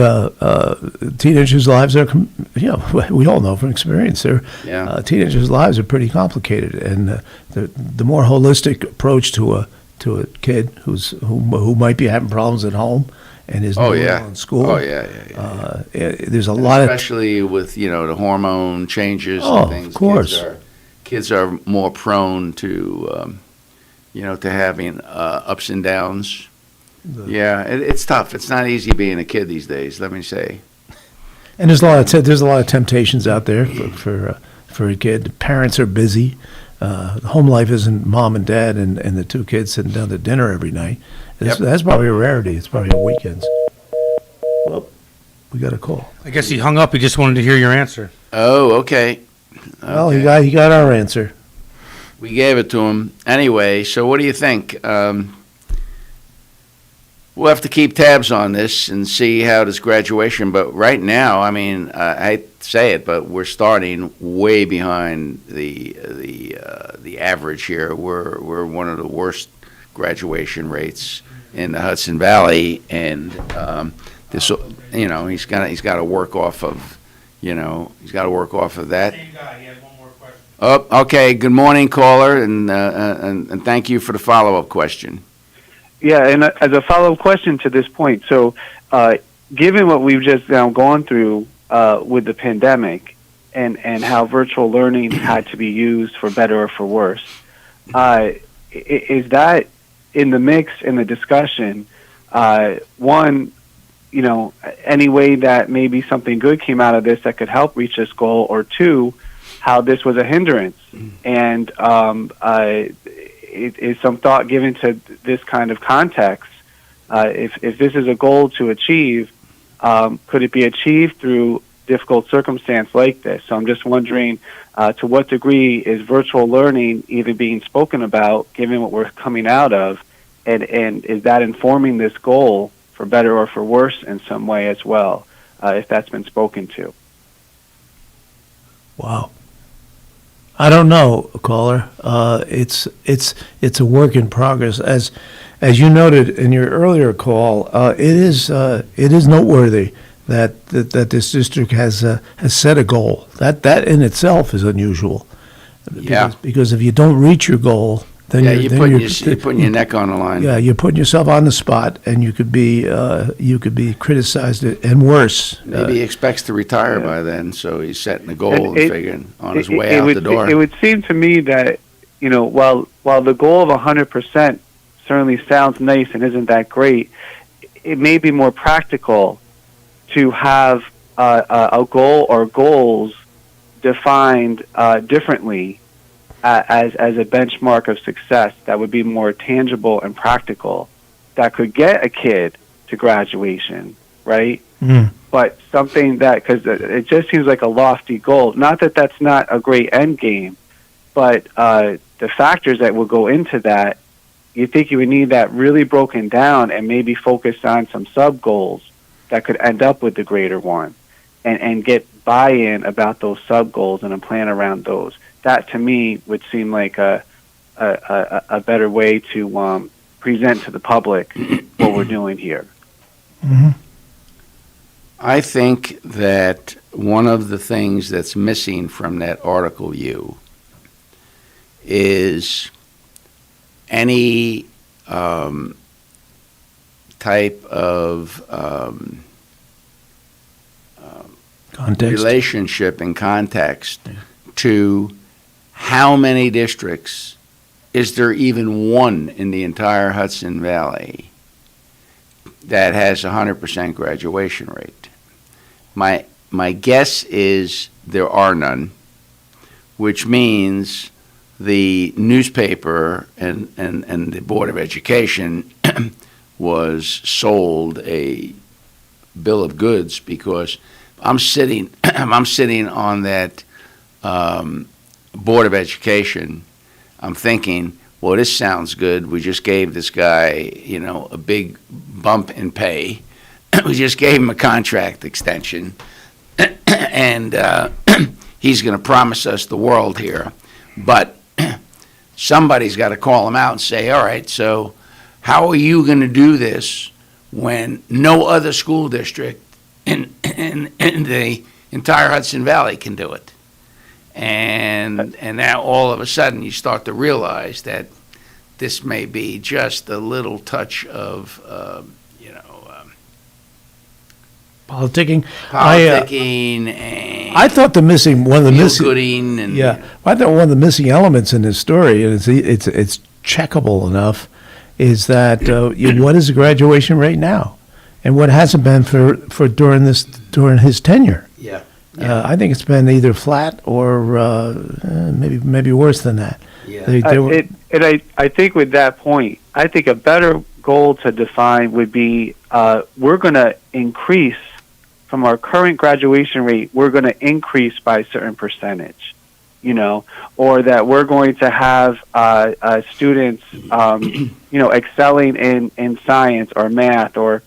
teenagers' lives are, we all know from experience, teenagers' lives are pretty complicated, and the more holistic approach to a kid who might be having problems at home and is in school. There's a lot of, especially with the hormone changes Oh, and things. of course. Kids are more prone to to having ups and downs. It's tough. It's not easy being a kid these days, let me say. And there's a lot of temptations out there for a kid. Parents are busy. Home life isn't mom and dad and the two kids sitting down to dinner every night. That's probably a rarity. It's probably on weekends. Well, we got a call. I guess he hung up. He just wanted to hear your answer. Oh, okay. Well, he got our answer. We gave it to him. Anyway, so what do you think? We'll have to keep tabs on this and see how this graduation. But right now, I mean, I hate to say it, but we're starting way behind the average here. We're one of the worst graduation rates in the Hudson Valley, and this, he's got to work off of, that. Same guy. He has one more question. Oh, okay. Good morning, caller, and thank you for the follow-up question. Yeah, and as a follow-up question to this point, so given what we've just now gone through with the pandemic and how virtual learning had to be used for better or for worse, is that in the mix, in the discussion, one, any way that maybe something good came out of this that could help reach this goal, or two, how this was a hindrance, and is some thought given to this kind of context? If this is a goal to achieve, could it be achieved through difficult circumstance like this? So I'm just wondering, to what degree is virtual learning even being spoken about, given what we're coming out of, and is that informing this goal for better or for worse in some way as well, if that's been spoken to? Wow. I don't know, caller. It's a work in progress. As you noted in your earlier call, it is noteworthy that this district has set a goal. That in itself is unusual. Because if you don't reach your goal, then you're putting your neck on the line. Yeah, you're putting yourself on the spot, and you could be criticized and worse. Maybe he expects to retire by then, so he's setting a goal and figuring on his way out the door. It would seem to me that while the goal of 100% certainly sounds nice and isn't that great, it may be more practical to have a goal or goals defined differently as a benchmark of success that would be more tangible and practical, that could get a kid to graduation, right? But something that, because it just seems like a lofty goal. Not that that's not a great end game, but the factors that will go into that, you think you would need that really broken down and maybe focus on some sub-goals that could end up with the greater one, and get buy-in about those sub-goals and a plan around those. That, to me, would seem like a better way to present to the public what we're doing here. Mm-hmm. I think that one of the things that's missing from that Article U is any type of relationship and context to how many districts, is there even one in the entire Hudson Valley that has 100% graduation rate? My guess is there are none. which means the newspaper and the Board of Education was sold a bill of goods, because I'm sitting on that Board of Education. I'm thinking, well, this sounds good. We just gave this guy, a big bump in pay. We just gave him a contract extension, and he's going to promise us the world here. But somebody's got to call him out and say, all right, so how are you going to do this when no other school district in the entire Hudson Valley can do it? And now all of a sudden you start to realize that this may be just a little touch of, Politicking. and I thought one of the missing. feel-gooding and I thought one of the missing elements in this story, and it's checkable enough, is that what is the graduation rate now, and what hasn't been for during his tenure. Yeah. I think it's been either flat or maybe worse than that. Yeah. I think with that point, I think a better goal to define would be we're going to increase from our current graduation rate. We're going to increase by a certain percentage, or that we're going to have students, excelling in science or math, or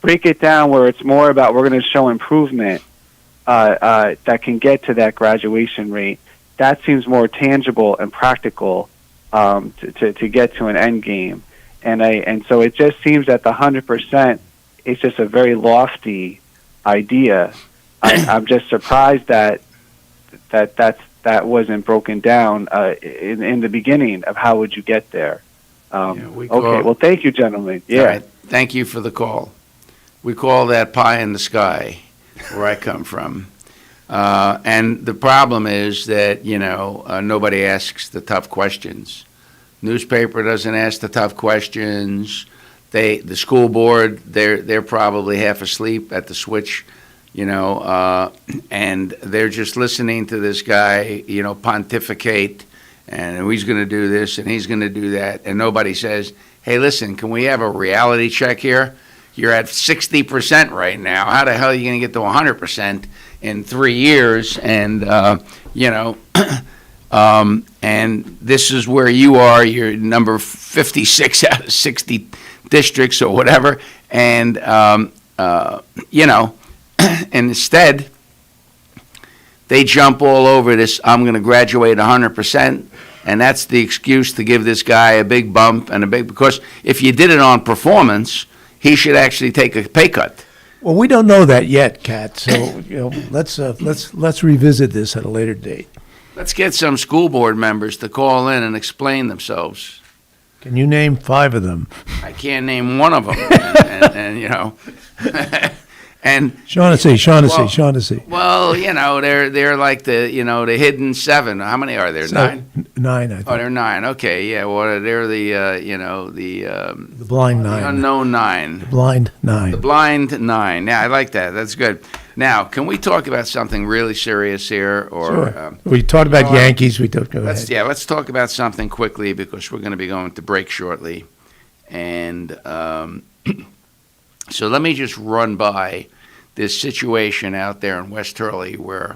break it down where it's more about we're going to show improvement that can get to that graduation rate. That seems more tangible and practical to get to an end game. And so it just seems that the 100% is just a very lofty idea. I'm just surprised that wasn't broken down in the beginning of how would you get there. Well, thank you, gentlemen. Yeah. All right. Thank you for the call. We call that pie in the sky, where I come from. And the problem is that, nobody asks the tough questions. Newspaper doesn't ask the tough questions. The school board, they're probably half asleep at the switch, and they're just listening to this guy, pontificate, and he's going to do this and he's going to do that, and nobody says, hey, listen, can we have a reality check here? You're at 60% right now. How the hell are you going to get to 100% in 3 years? And, and this is where you are. You're number 56 out of 60 districts or whatever. And, and instead, they jump all over this, I'm going to graduate 100%. And that's the excuse to give this guy a big bump because if you did it on performance, he should actually take a pay cut. Well, we don't know that yet, Kat. So let's revisit this at a later date. Let's get some school board members to call in and explain themselves. Can you name 5 of them? I can't name one of them, and Shaughnessy. Well, they're like the hidden 7. How many are there? 9. 9, I think. Oh, they're 9. Okay, yeah. Well, they're the the blind 9. The unknown 9. The blind 9. The blind 9. Yeah, I like that. That's good. Now, can we talk about something really serious here? Or sure. We talked about Yankees. Let's talk about something quickly because we're going to be going to break shortly, and. So let me just run by this situation out there in West Hurley where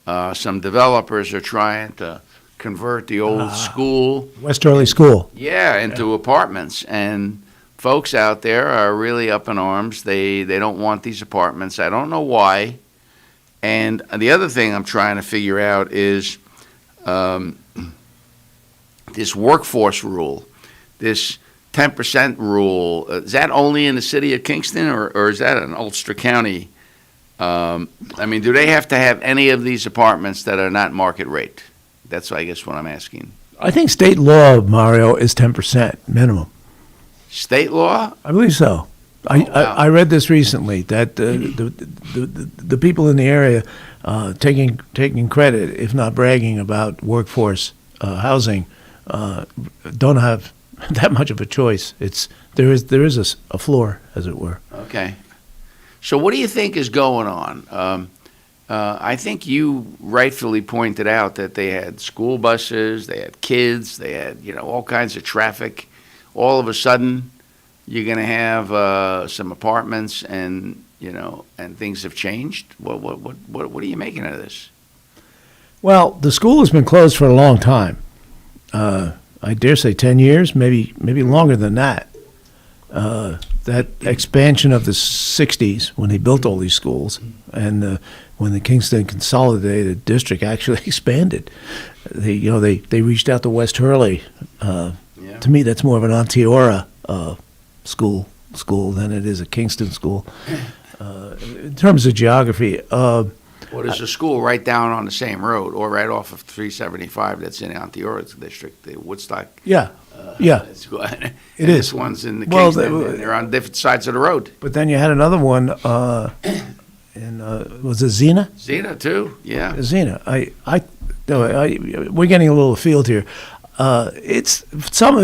some developers are trying to convert the old school. West Hurley School. Yeah, into apartments. And folks out there are really up in arms. They don't want these apartments. I don't know why. And the other thing I'm trying to figure out is this workforce rule, this 10% rule, is that only in the city of Kingston or is that an Ulster County? Do they have to have any of these apartments that are not market rate? That's, I guess, what I'm asking. I think state law, Mario, is 10% minimum. State law? I believe so. Wow. I read this recently that the people in the area taking credit, if not bragging about workforce housing, don't have that much of a choice. There is a floor, as it were. Okay. So what do you think is going on? I think you rightfully pointed out that they had school buses, they had kids, they had, all kinds of traffic. All of a sudden, you're going to have some apartments, and and things have changed. What are you making of this? Well, the school has been closed for a long time. I dare say 10 years, maybe longer than that. That expansion of the 60s, when they built all these schools, and when the Kingston Consolidated District actually expanded, they reached out to West Hurley. To me, that's more of an Onteora school than it is a Kingston school. In terms of geography, Well, there's a school right down on the same road, or right off of 375 that's in Onteora District, the Woodstock. yeah, School. It And is. This one's in the Well, Kingston, and they're on different sides of the road. but then you had another one in was it Xena? Zena, too, yeah. Xena. We're getting a little afield here. Some of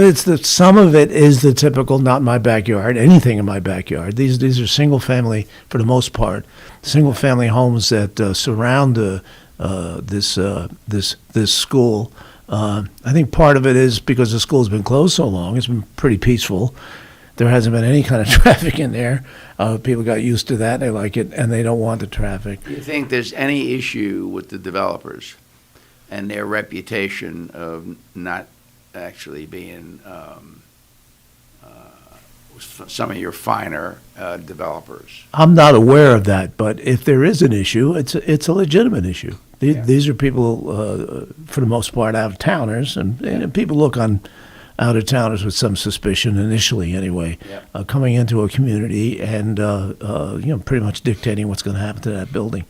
it is the typical not in my backyard, anything in my backyard. These are single family, for the most part, single family homes that surround this school. I think part of it is because the school's been closed so long. It's been pretty peaceful. There hasn't been any kind of traffic in there. People got used to that. They like it, and they don't want the traffic. Do you think there's any issue with the developers and their reputation of not actually being some of your finer developers? I'm not aware of that, but if there is an issue, it's a legitimate issue. These are people, for the most part, out-of-towners, and people look on out-of-towners with some suspicion initially, anyway, coming into a community and pretty much dictating what's going to happen to that building.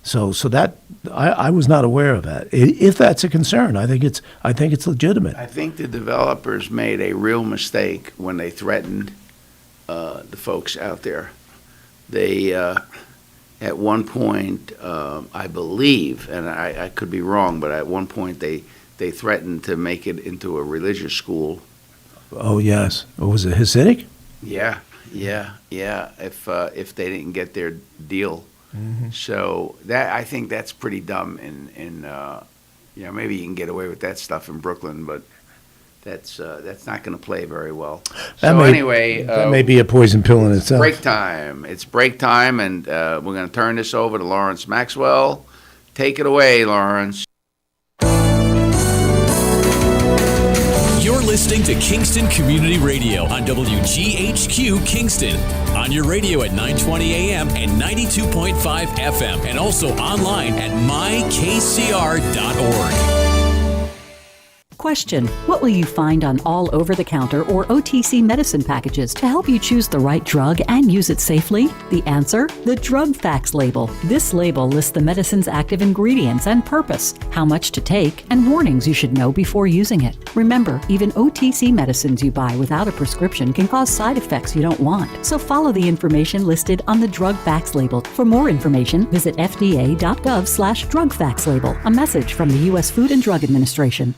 So that I was not aware of that. If that's a concern, I think it's legitimate. I think the developers made a real mistake when they threatened the folks out there. They at one point, I believe, and I could be wrong, but at one point they threatened to make it into a religious school. Oh yes, what was it, Hasidic? Yeah. If they didn't get their deal. Mm-hmm. So I think that's pretty dumb, and maybe you can get away with that stuff in Brooklyn, but that's not going to play very well. That may be a poison pill in itself. Break time. It's break time, and we're going to turn this over to Lawrence Maxwell. Take it away, Lawrence. You're listening to Kingston Community Radio on WGHQ Kingston. On your radio at 920 AM and 92.5 FM, and also online at mykcr.org. Question: what will you find on all over-the-counter or OTC medicine packages to help you choose the right drug and use it safely? The answer: the drug facts label. This label lists the medicine's active ingredients and purpose, how much to take, and warnings you should know before using it. Remember, even OTC medicines you buy without a prescription can cause side effects you don't want. So follow the information listed on the drug facts label. For more information, visit fda.gov/drug facts label. A message from the U.S. Food and Drug Administration.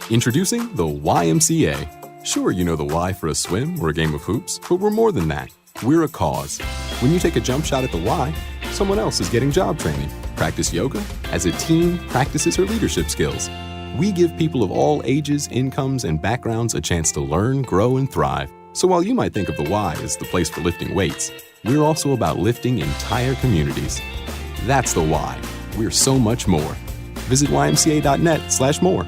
Introducing the YMCA. Sure, you know the Y for a swim or a game of hoops, but we're more than that. We're a cause. When you take a jump shot at the Y, someone else is getting job training. Practice yoga as a team practices her leadership skills. We give people of all ages, incomes, and backgrounds a chance to learn, grow, and thrive. So while you might think of the Y as the place for lifting weights, we're also about lifting entire communities. That's the Y. We're so much more. Visit ymca.net/more.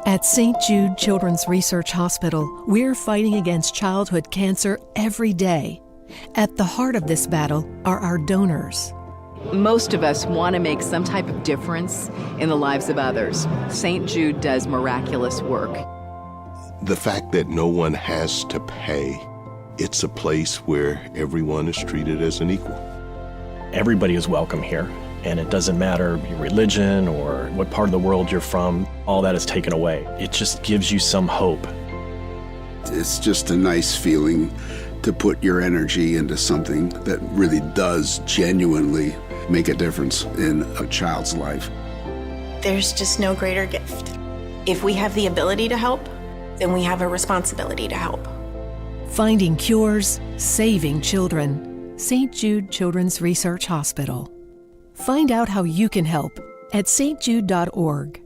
At St. Jude Children's Research Hospital, we're fighting against childhood cancer every day. At the heart of this battle are our donors. Most of us want to make some type of difference in the lives of others. St. Jude does miraculous work. The fact that no one has to pay, it's a place where everyone is treated as an equal. Everybody is welcome here. And it doesn't matter your religion or what part of the world you're from, all that is taken away. It just gives you some hope. It's just a nice feeling to put your energy into something that really does genuinely make a difference in a child's life. There's just no greater gift. If we have the ability to help, then we have a responsibility to help. Finding cures, saving children. St. Jude Children's Research Hospital. Find out how you can help at stjude.org.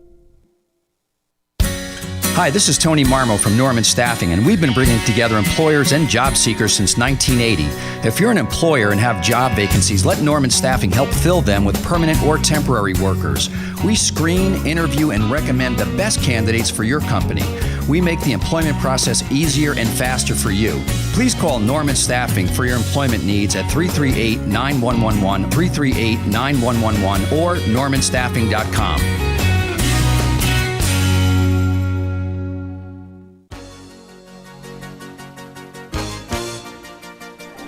Hi, this is Tony Marmo from Norman Staffing, and we've been bringing together employers and job seekers since 1980. If you're an employer and have job vacancies, let Norman Staffing help fill them with permanent or temporary workers. We screen, interview, and recommend the best candidates for your company. We make the employment process easier and faster for you. Please call Norman Staffing for your employment needs at 338-9111, 338-9111, or normanstaffing.com.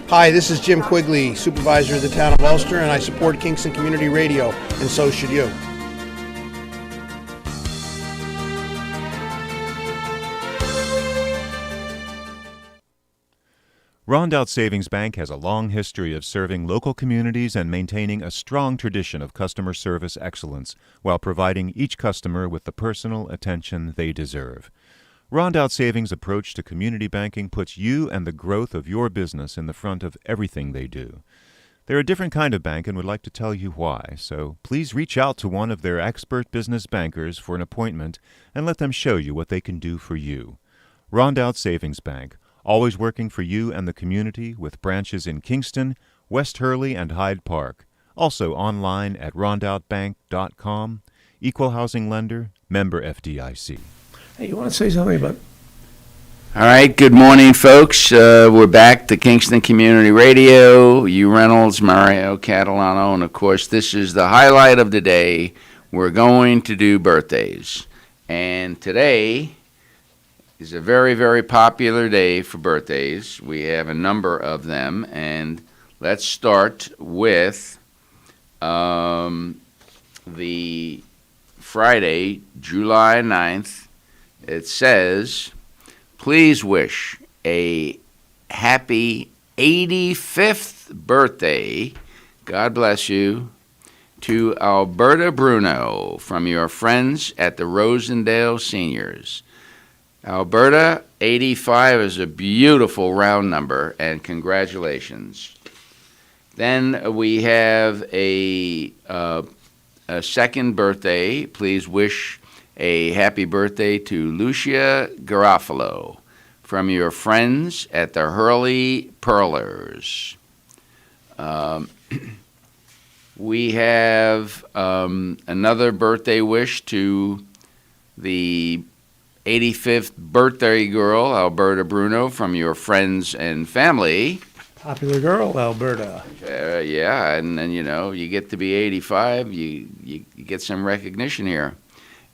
Hi, this is Jim Quigley, supervisor of the town of Ulster, and I support Kingston Community Radio, and so should you. Rondout Savings Bank has a long history of serving local communities and maintaining a strong tradition of customer service excellence while providing each customer with the personal attention they deserve. Rondout Savings' approach to community banking puts you and the growth of your business in the front of everything they do. They're a different kind of bank and would like to tell you why, so please reach out to one of their expert business bankers for an appointment and let them show you what they can do for you. Rondout Savings Bank, always working for you and the community with branches in Kingston, West Hurley, and Hyde Park. Also online at rondoutbank.com. Equal housing lender, member FDIC. Hey, you want to say something about... All right, good morning, folks. We're back to Kingston Community Radio. Hugh Reynolds, Mario Catalano, and of course, this is the highlight of the day. We're going to do birthdays. And today is a very, very popular day for birthdays. We have a number of them, and let's start with the Friday, July 9th. It says, please wish a happy 85th birthday, God bless you, to Alberta Bruno from your friends at the Rosendale Seniors. Alberta, 85 is a beautiful round number, and congratulations. Then we have a second birthday. Please wish a happy birthday to Lucia Garofalo from your friends at the Hurley Pearlers. We have another birthday wish to the 85th birthday girl, Alberta Bruno, from your friends and family. Popular girl, Alberta. Yeah, and you know, you get to be 85, you get some recognition here.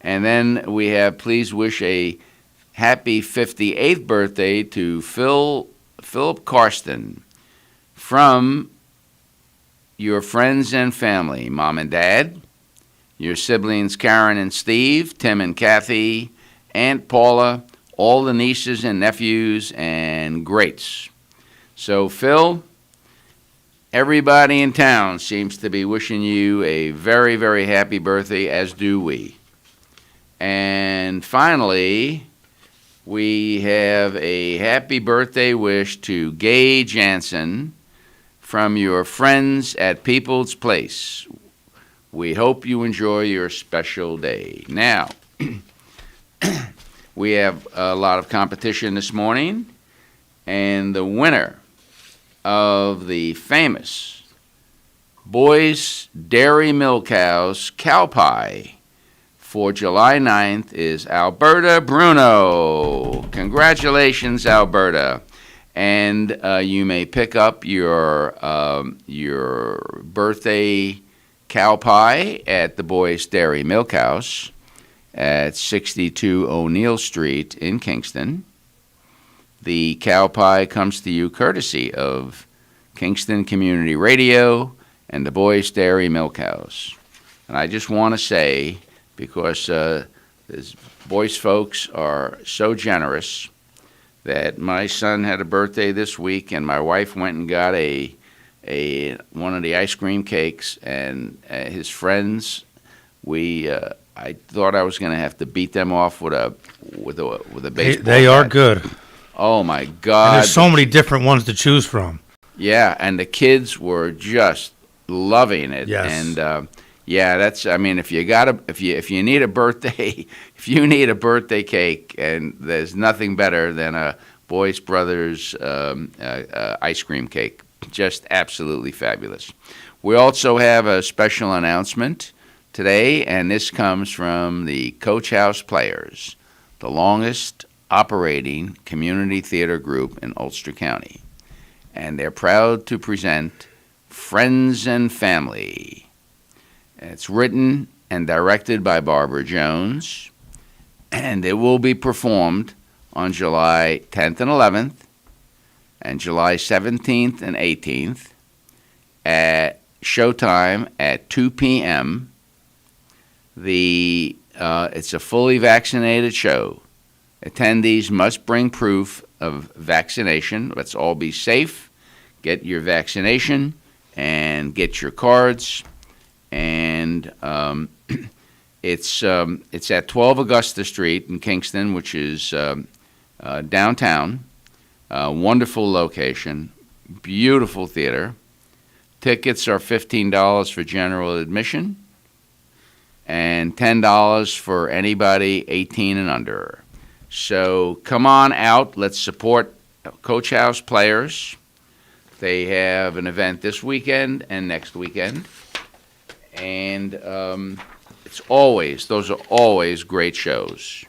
And then we have, please wish a happy 58th birthday to Philip Karsten from your friends and family, Mom and Dad, your siblings Karen and Steve, Tim and Kathy, Aunt Paula, all the nieces and nephews and greats. So, Phil, everybody in town seems to be wishing you a very, very happy birthday, as do we. And finally, we have a happy birthday wish to Gay Jansen from your friends at People's Place. We hope you enjoy your special day. Now, we have a lot of competition this morning, and the winner of the famous Boyce Dairy Milkhouse Cow Pie for July 9th is Alberta Bruno. Congratulations, Alberta. And you may pick up your birthday cow pie at the Boyce Dairy Milkhouse at 62 O'Neill Street in Kingston. The cow pie comes to you courtesy of Kingston Community Radio and the Boyce Dairy Milkhouse. And I just want to say, because these Boyce folks are so generous, that my son had a birthday this week, and my wife went and got one of the ice cream cakes, and his friends, I thought I was going to have to beat them off with a baseball They are bat. good. Oh my God! And there's so many different ones to choose from. Yeah, and the kids were just loving it. Yes. And yeah, that's. I mean, if you need a birthday, if you need a birthday cake, and there's nothing better than a Boyce Brothers ice cream cake. Just absolutely fabulous. We also have a special announcement today, and this comes from the Coach House Players, the longest operating community theater group in Ulster County. And they're proud to present Friends and Family. It's written and directed by Barbara Jones, and it will be performed on July 10th and 11th and July 17th and 18th at showtime at 2 p.m. It's a fully vaccinated show. Attendees must bring proof of vaccination. Let's all be safe. Get your vaccination and get your cards. And it's at 12 Augusta Street in Kingston, which is downtown. Wonderful location, beautiful theater. Tickets are $15 for general admission and $10 for anybody 18 and under. So come on out. Let's support Coach House Players. They have an event this weekend and next weekend. And those are always great shows.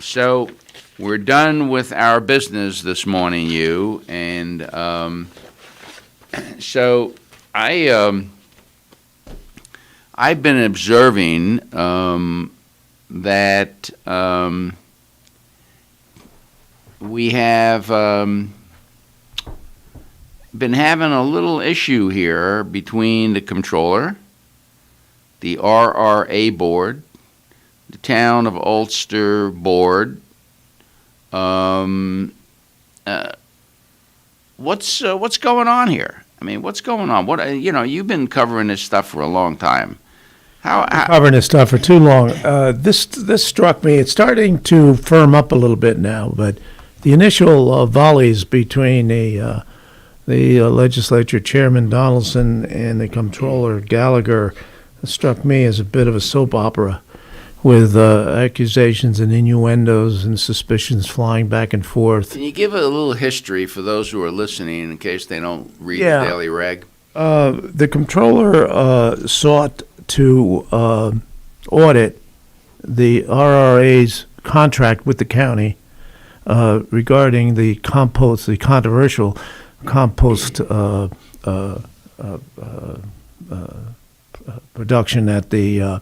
So we're done with our business this morning, and so I've been observing that we have been having a little issue here between the comptroller, the RRA board, the town of Ulster board. What's going on here? I mean, what's going on? You've been covering this stuff for a long time. How covering this stuff for too long. This struck me. It's starting to firm up a little bit now, but the initial volleys between the legislature chairman Donaldson and the comptroller Gallagher struck me as a bit of a soap opera, with accusations and innuendos and suspicions flying back and forth. Can you give a little history for those who are listening in case they don't read the Daily Reg? The comptroller sought to audit the RRA's contract with the county regarding the controversial compost production at the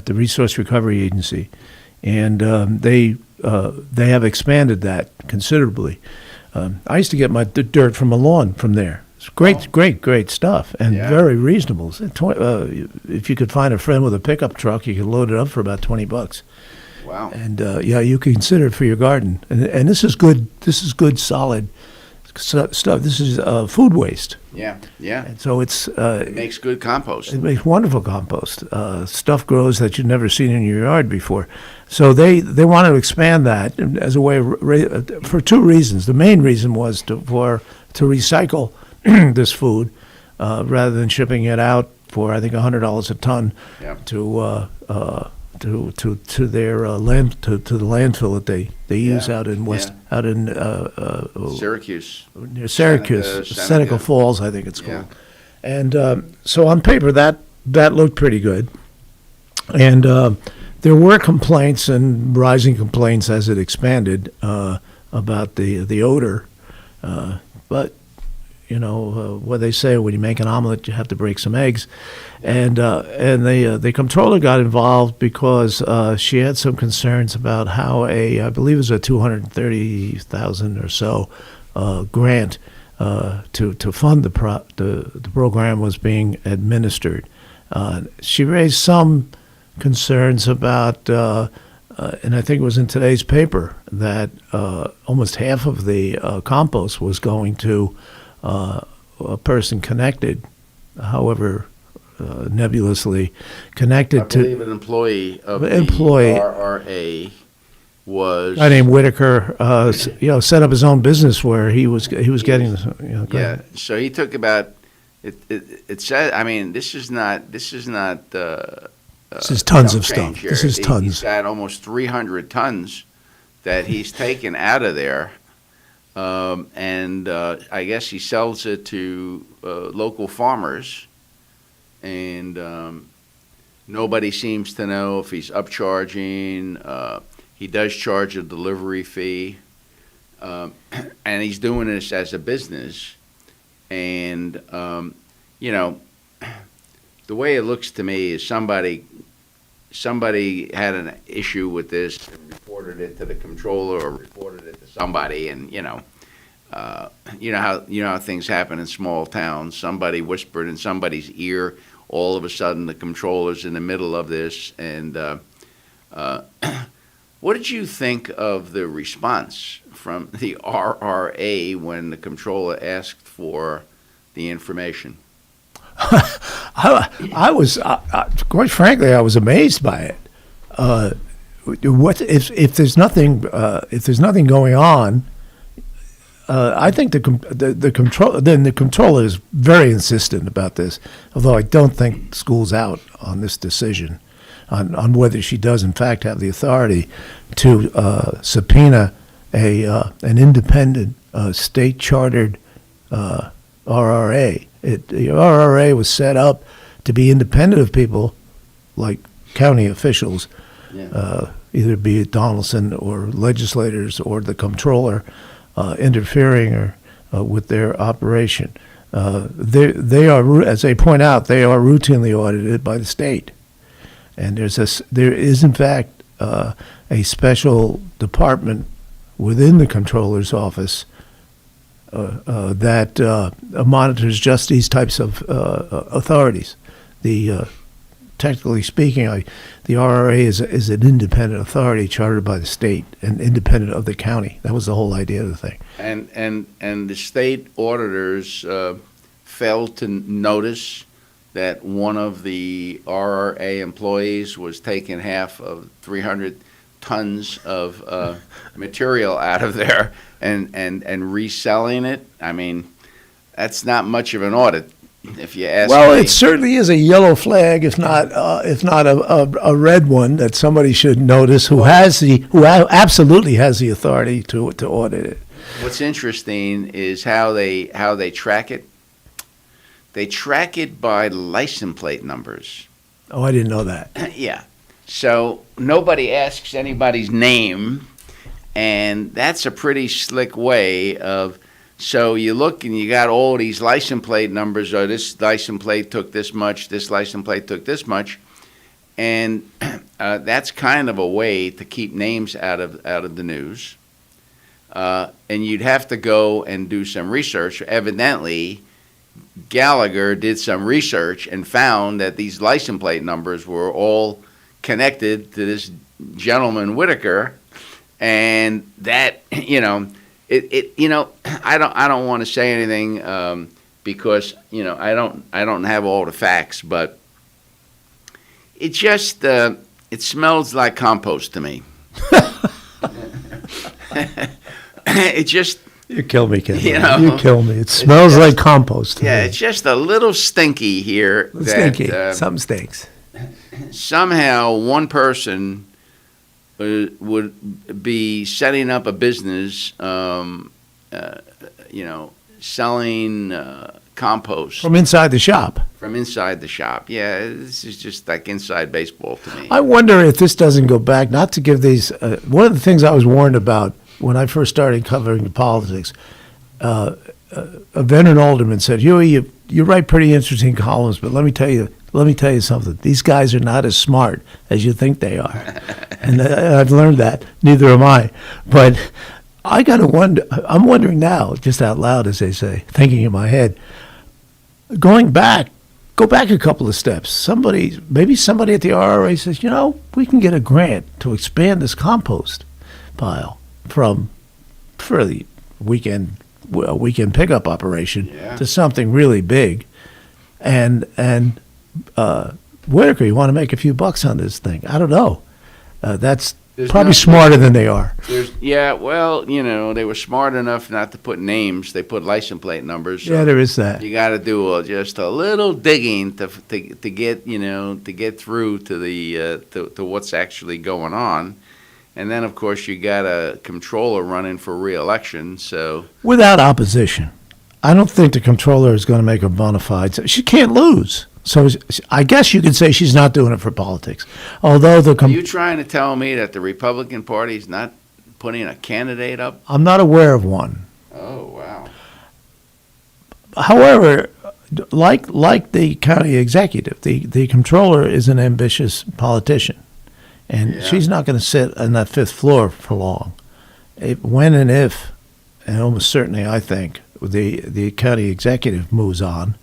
Resource Recovery Agency, and they have expanded that considerably. I used to get my dirt from a lawn from there. It's great stuff, and very reasonable. If you could find a friend with a pickup truck, you could load it up for about $20. Wow! And you can consider it for your garden. And this is good. This is good, solid stuff. This is food waste. Yeah. And so it makes good compost. It makes wonderful compost. Stuff grows that you've never seen in your yard before. So they wanted to expand that as a way for two reasons. The main reason was to recycle this food rather than shipping it out for I think $100 a ton to their to the landfill that they use out in Syracuse, near Syracuse, Seneca Falls, I think it's called. And so on paper that looked pretty good, and there were complaints and rising complaints as it expanded about the odor, but what they say, when you make an omelet, you have to break some eggs. And the comptroller got involved because she had some concerns about how I believe it was a $230,000 or so grant to fund the program was being administered. She raised some concerns about, and I think it was in today's paper, that almost half of the compost was going to a person connected, however nebulously connected I believe an employee of the RRA was A guy named Whitaker, set up his own business where he was getting. Go yeah. ahead. So he took about it said. I mean, this is not. This is tons of stuff. This is tons. He's got almost 300 tons that he's taken out of there, and I guess he sells it to local farmers, and nobody seems to know if he's upcharging. He does charge a delivery fee, and he's doing this as a business. And, the way it looks to me is somebody had an issue with this and reported it to the controller or reported it to somebody. And, you know how things happen in small towns. Somebody whispered in somebody's ear. All of a sudden, the controller's in the middle of this. And what did you think of the response from the RRA when the controller asked for the information? I was, quite frankly, I was amazed by it. What if there's nothing going on? I think the controller is very insistent about this. Although I don't think school's out on this decision. On whether she does in fact have the authority to subpoena an independent state chartered RRA. The RRA was set up to be independent of people like county officials, either be it Donaldson or legislators or the comptroller interfering or with their operation. They are, as they point out, they are routinely audited by the state. And there is in fact a special department within the controller's office that monitors just these types of authorities. Technically speaking, the RRA is an independent authority chartered by the state and independent of the county. That was the whole idea of the thing. And the state auditors failed to notice that one of the RRA employees was taking half of 300 tons of material out of there and reselling it. I mean, that's not much of an audit, if you ask me. Well, it certainly is a yellow flag, if not a red one, that somebody should notice who absolutely has the authority to audit it. What's interesting is how they track it. They track it by license plate numbers. Oh, I didn't know that. Yeah. So nobody asks anybody's name, and that's a pretty slick way of, so you look and you got all these license plate numbers, or this license plate took this much, this license plate took this much, and that's kind of a way to keep names out of the news. And you'd have to go and do some research. Evidently, Gallagher did some research and found that these license plate numbers were all connected to this gentleman Whitaker, and that I don't want to say anything because I don't have all the facts, but it just it smells like compost to me. It just. You kill me, Ken. You kill me. It smells like compost. Yeah, it's just a little stinky here. Stinky. Something stinks. Somehow one person would be setting up a business, selling compost. From inside the shop. From inside the shop. Yeah, this is just like inside baseball to me. I wonder if this doesn't go back, not to give these, one of the things I was warned about when I first started covering politics, a veteran alderman said, Huey, you write pretty interesting columns, but let me tell you something. These guys are not as smart as you think they are. And I've learned that. Neither am I. But I got to wonder, I'm wondering now, just out loud, as they say, thinking in my head, go back a couple of steps. Maybe somebody at the RRA says, we can get a grant to expand this compost pile for the weekend pickup operation to something really big, and Whitaker, you want to make a few bucks on this thing? I don't know. That's Probably smarter than they are. Yeah, well, they were smart enough not to put names. They put license plate numbers. So Yeah, there is that. You got to do just a little digging to get to get through to the to what's actually going on, and then of course you got a controller running for re-election. So Without opposition, I don't think the controller is going to make a bona fide. She can't lose. So I guess you could say she's not doing it for politics. Although are you trying to tell me that the Republican Party is not putting a candidate up? I'm not aware of one. Oh, wow. However, like the county executive, the controller is an ambitious politician, and she's not going to sit on that fifth floor for long. When and if, and almost certainly, I think the county executive moves on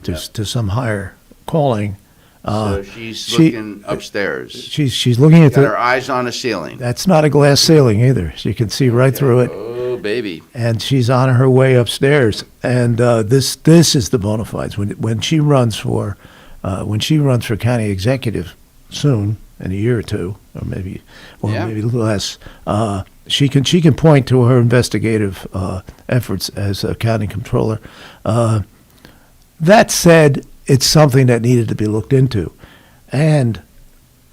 to some higher calling. So she's looking upstairs. She's looking at got her eyes on the ceiling. That's not a glass ceiling either. She can see right through it. Oh, baby. And she's on her way upstairs. And this is the bona fides. When she runs for county executive soon, in a year or two, or maybe less, she can point to her investigative efforts as a county controller. That said, it's something that needed to be looked into. And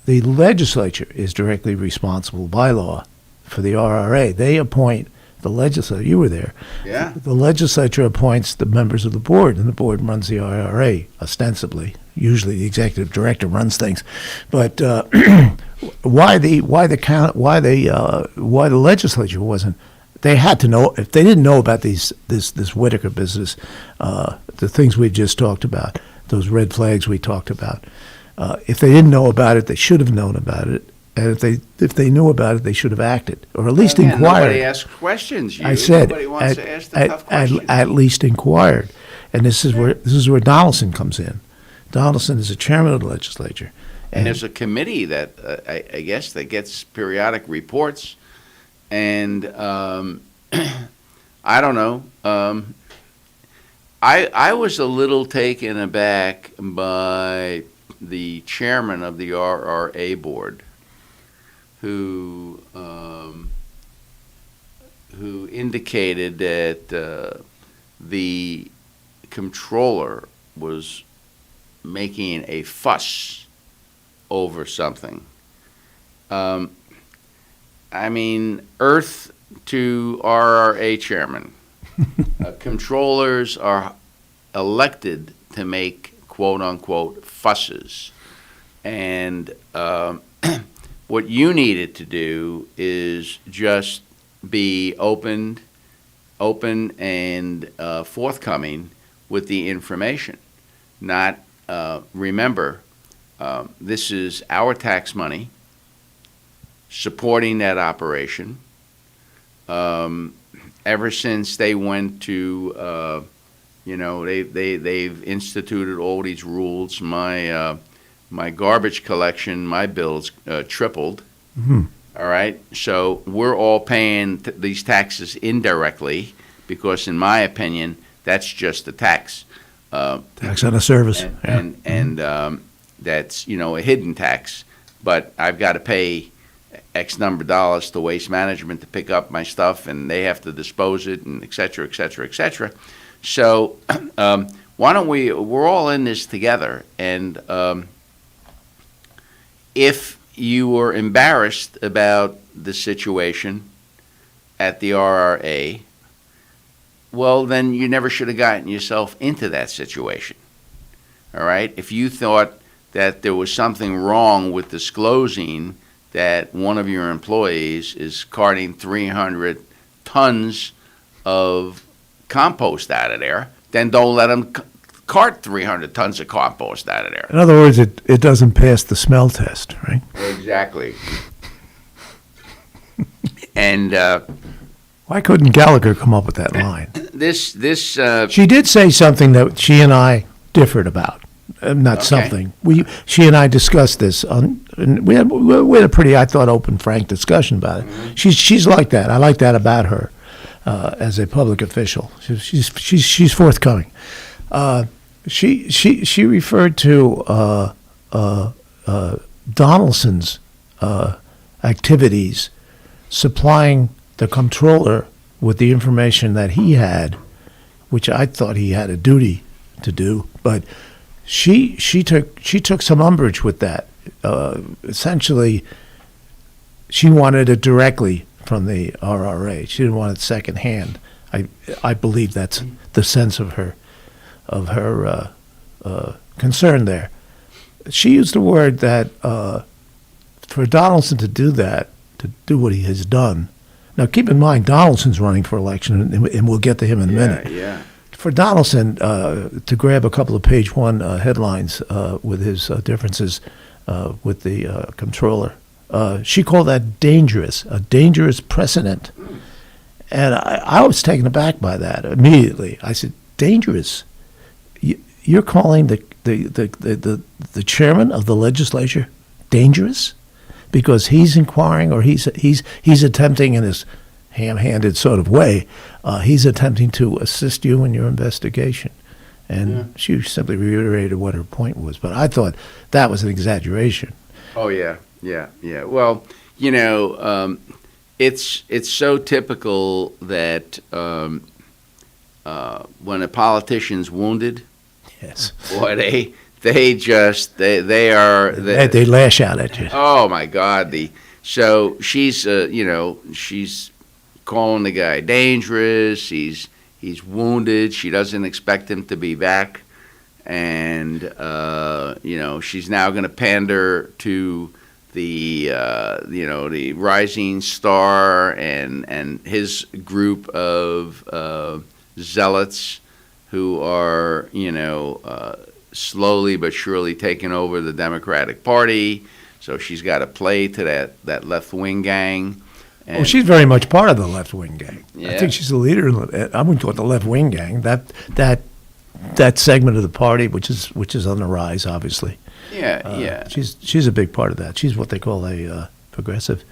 the legislature is directly responsible by law for the RRA. They appoint the legislature. You were there. Yeah. The legislature appoints the members of the board, and the board runs the RRA ostensibly. Usually the executive director runs things. But why the legislature wasn't? They had to know. If they didn't know about this Whitaker business, the things we just talked about, those red flags we talked about, if they didn't know about it, they should have known about it. And if they knew about it, they should have acted, or at least inquired. Nobody asks questions. I said, nobody wants to ask the tough questions. at least inquired, and this is where Donaldson comes in. Donaldson is the chairman of the legislature, and there's a committee that I guess that gets periodic reports. And I don't know. I was a little taken aback by the chairman of the RRA board, who indicated that the controller was making a fuss over something. I mean, earth to RRA chairman. Controllers are elected to make quote-unquote fusses. And what you needed to do is just be open and forthcoming with the information. Not, remember, this is our tax money supporting that operation. Ever since they went to, they've instituted all these rules. My garbage collection, my bills tripled. Mm-hmm. All right, so we're all paying these taxes indirectly because, in my opinion, that's just a tax. Tax on a service, and that's a hidden tax. But I've got to pay X number of dollars to Waste Management to pick up my stuff, and they have to dispose it, and et cetera, et cetera, et cetera. So why don't we're all in this together, and if you were embarrassed about the situation at the RRA, well, then you never should have gotten yourself into that situation, all right? If you thought that there was something wrong with disclosing that one of your employees is carting 300 tons of compost out of there, then don't let them cart 300 tons of compost out of there. In other words, it doesn't pass the smell test, right? Exactly. And why couldn't Gallagher come up with that line? This she did say something that she and I differed about. Not Okay. something. She and I discussed this and we had a pretty, I thought, open, frank discussion about it. Mm-hmm. She's like that. I like that about her as a public official. She's forthcoming. She referred to Donaldson's activities, supplying the comptroller with the information that he had, which I thought he had a duty to do, but she took some umbrage with that. Essentially, she wanted it directly from the RRA. She didn't want it secondhand. I believe that's the sense of her concern there. She used the word that for Donaldson to do that, to do what he has done. Now, keep in mind, Donaldson's running for election, and we'll get to him in a minute. Yeah. For Donaldson to grab a couple of page one headlines with his differences with the comptroller, she called that dangerous, a dangerous precedent. And I was taken aback by that immediately. I said, dangerous? You're calling the chairman of the legislature dangerous because he's inquiring, or he's attempting in his ham-handed sort of way, he's attempting to assist you in your investigation. And she simply reiterated what her point was. But I thought that was an exaggeration. Oh, yeah. Well, it's so typical that when a politician's wounded, yes, boy, they lash out at you. Oh my God! So she's she's calling the guy dangerous. He's wounded. She doesn't expect him to be back, and she's now going to pander to the Rising Star and his group of zealots who are slowly but surely taking over the Democratic Party. So she's got to play to that left-wing gang. Well, she's very much part of the left-wing gang. Yeah. I think she's the leader. I wouldn't call it the left-wing gang. That segment of the party, which is on the rise, obviously. Yeah. She's a big part of that. She's what they call a progressive.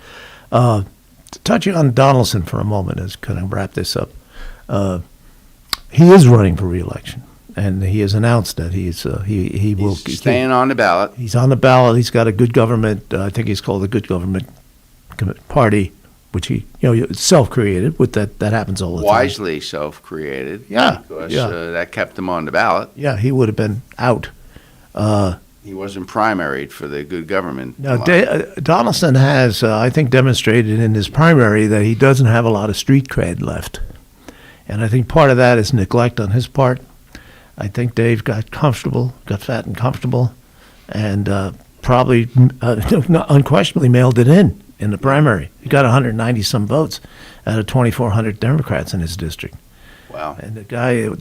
Touching on Donaldson for a moment, as kind of wrap this up. He is running for re-election, and he has announced that he will staying on the ballot. He's on the ballot. He's got a good government. I think he's called the Good Government Party, which he it's self-created. With that happens all the time. Wisely self-created. Yeah, because that kept him on the ballot. Yeah, he would have been out. He wasn't primaried for the Good Government. Now, Donaldson has, I think, demonstrated in his primary that he doesn't have a lot of street cred left. And I think part of that is neglect on his part. I think Dave got fat and comfortable, and probably unquestionably mailed it in the primary. He got 190-some votes out of 2,400 Democrats in his district. Wow. And the guy, will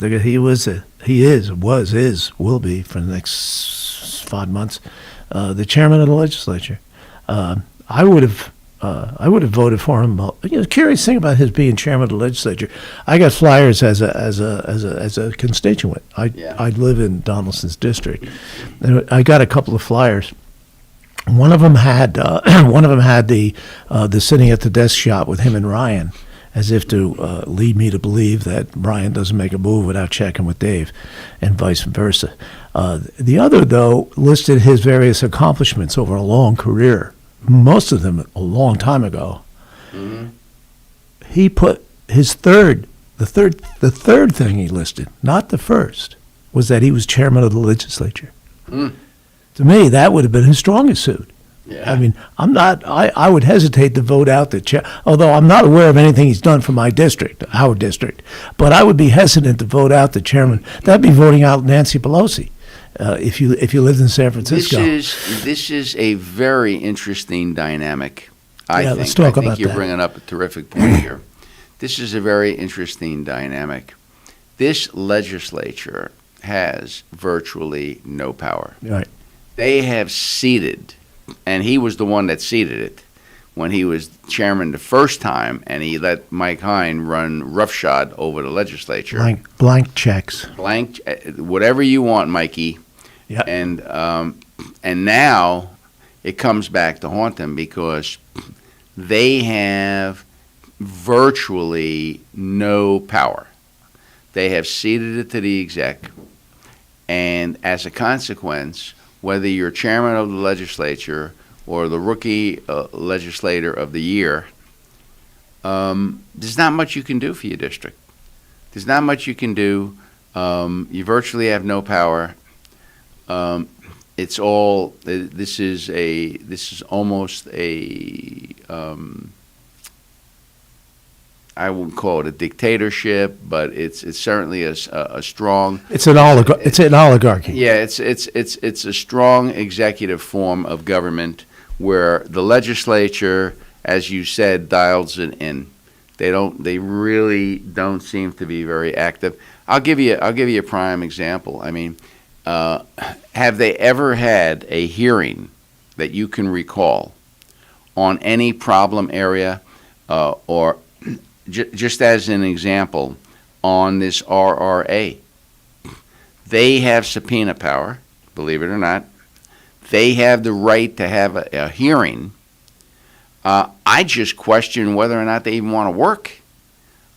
be for the next 5 months, the chairman of the legislature. I would have voted for him. The curious thing about his being chairman of the legislature, I got flyers as a constituent. I live in Donaldson's district. And I got a couple of flyers. One of them had the sitting at the desk shot with him and Ryan, as if to lead me to believe that Ryan doesn't make a move without checking with Dave, and vice versa. The other, though, listed his various accomplishments over a long career, most of them a long time ago. Mm-hmm. He put his the third thing he listed, not the first, was that he was chairman of the legislature. Mm. To me, that would have been his strongest suit. Yeah. I mean, I would hesitate to vote out the chair, although I'm not aware of anything he's done for my district, our district. But I would be hesitant to vote out the chairman. That'd be voting out Nancy Pelosi if you lived in San Francisco. This is a very interesting dynamic. I think. Let's talk I think about you're that. bringing up a terrific point here. This is a very interesting dynamic. This legislature has virtually no power. Right. They have seated, and he was the one that seated it when he was chairman the first time, and he let Mike Hine run roughshod over the legislature. Blank checks. Blank, whatever you want, Mikey. Yeah. And now it comes back to haunt them because they have virtually no power. They have ceded it to the exec, and as a consequence, whether you're chairman of the legislature or the rookie legislator of the year, there's not much you can do for your district. There's not much you can do. You virtually have no power. It's all. This is almost a. I wouldn't call it a dictatorship, but it's certainly a strong. It's an oligarchy. Yeah, it's a strong executive form of government where the legislature, as you said, dials it in. They really don't seem to be very active. I'll give you a prime example. I mean, have they ever had a hearing that you can recall on any problem area, or just as an example, on this RRA? They have subpoena power, believe it or not. They have the right to have a hearing. I just question whether or not they even want to work.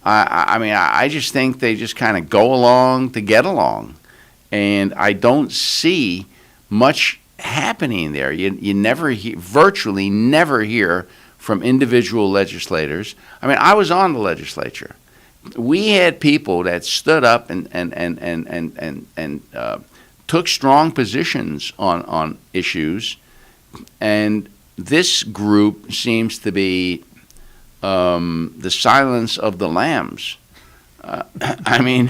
I mean, I just think they just kind of go along to get along. And I don't see much happening there. You never virtually never hear from individual legislators. I mean, I was on the legislature. We had people that stood up and took strong positions on issues, and this group seems to be the silence of the lambs. I mean,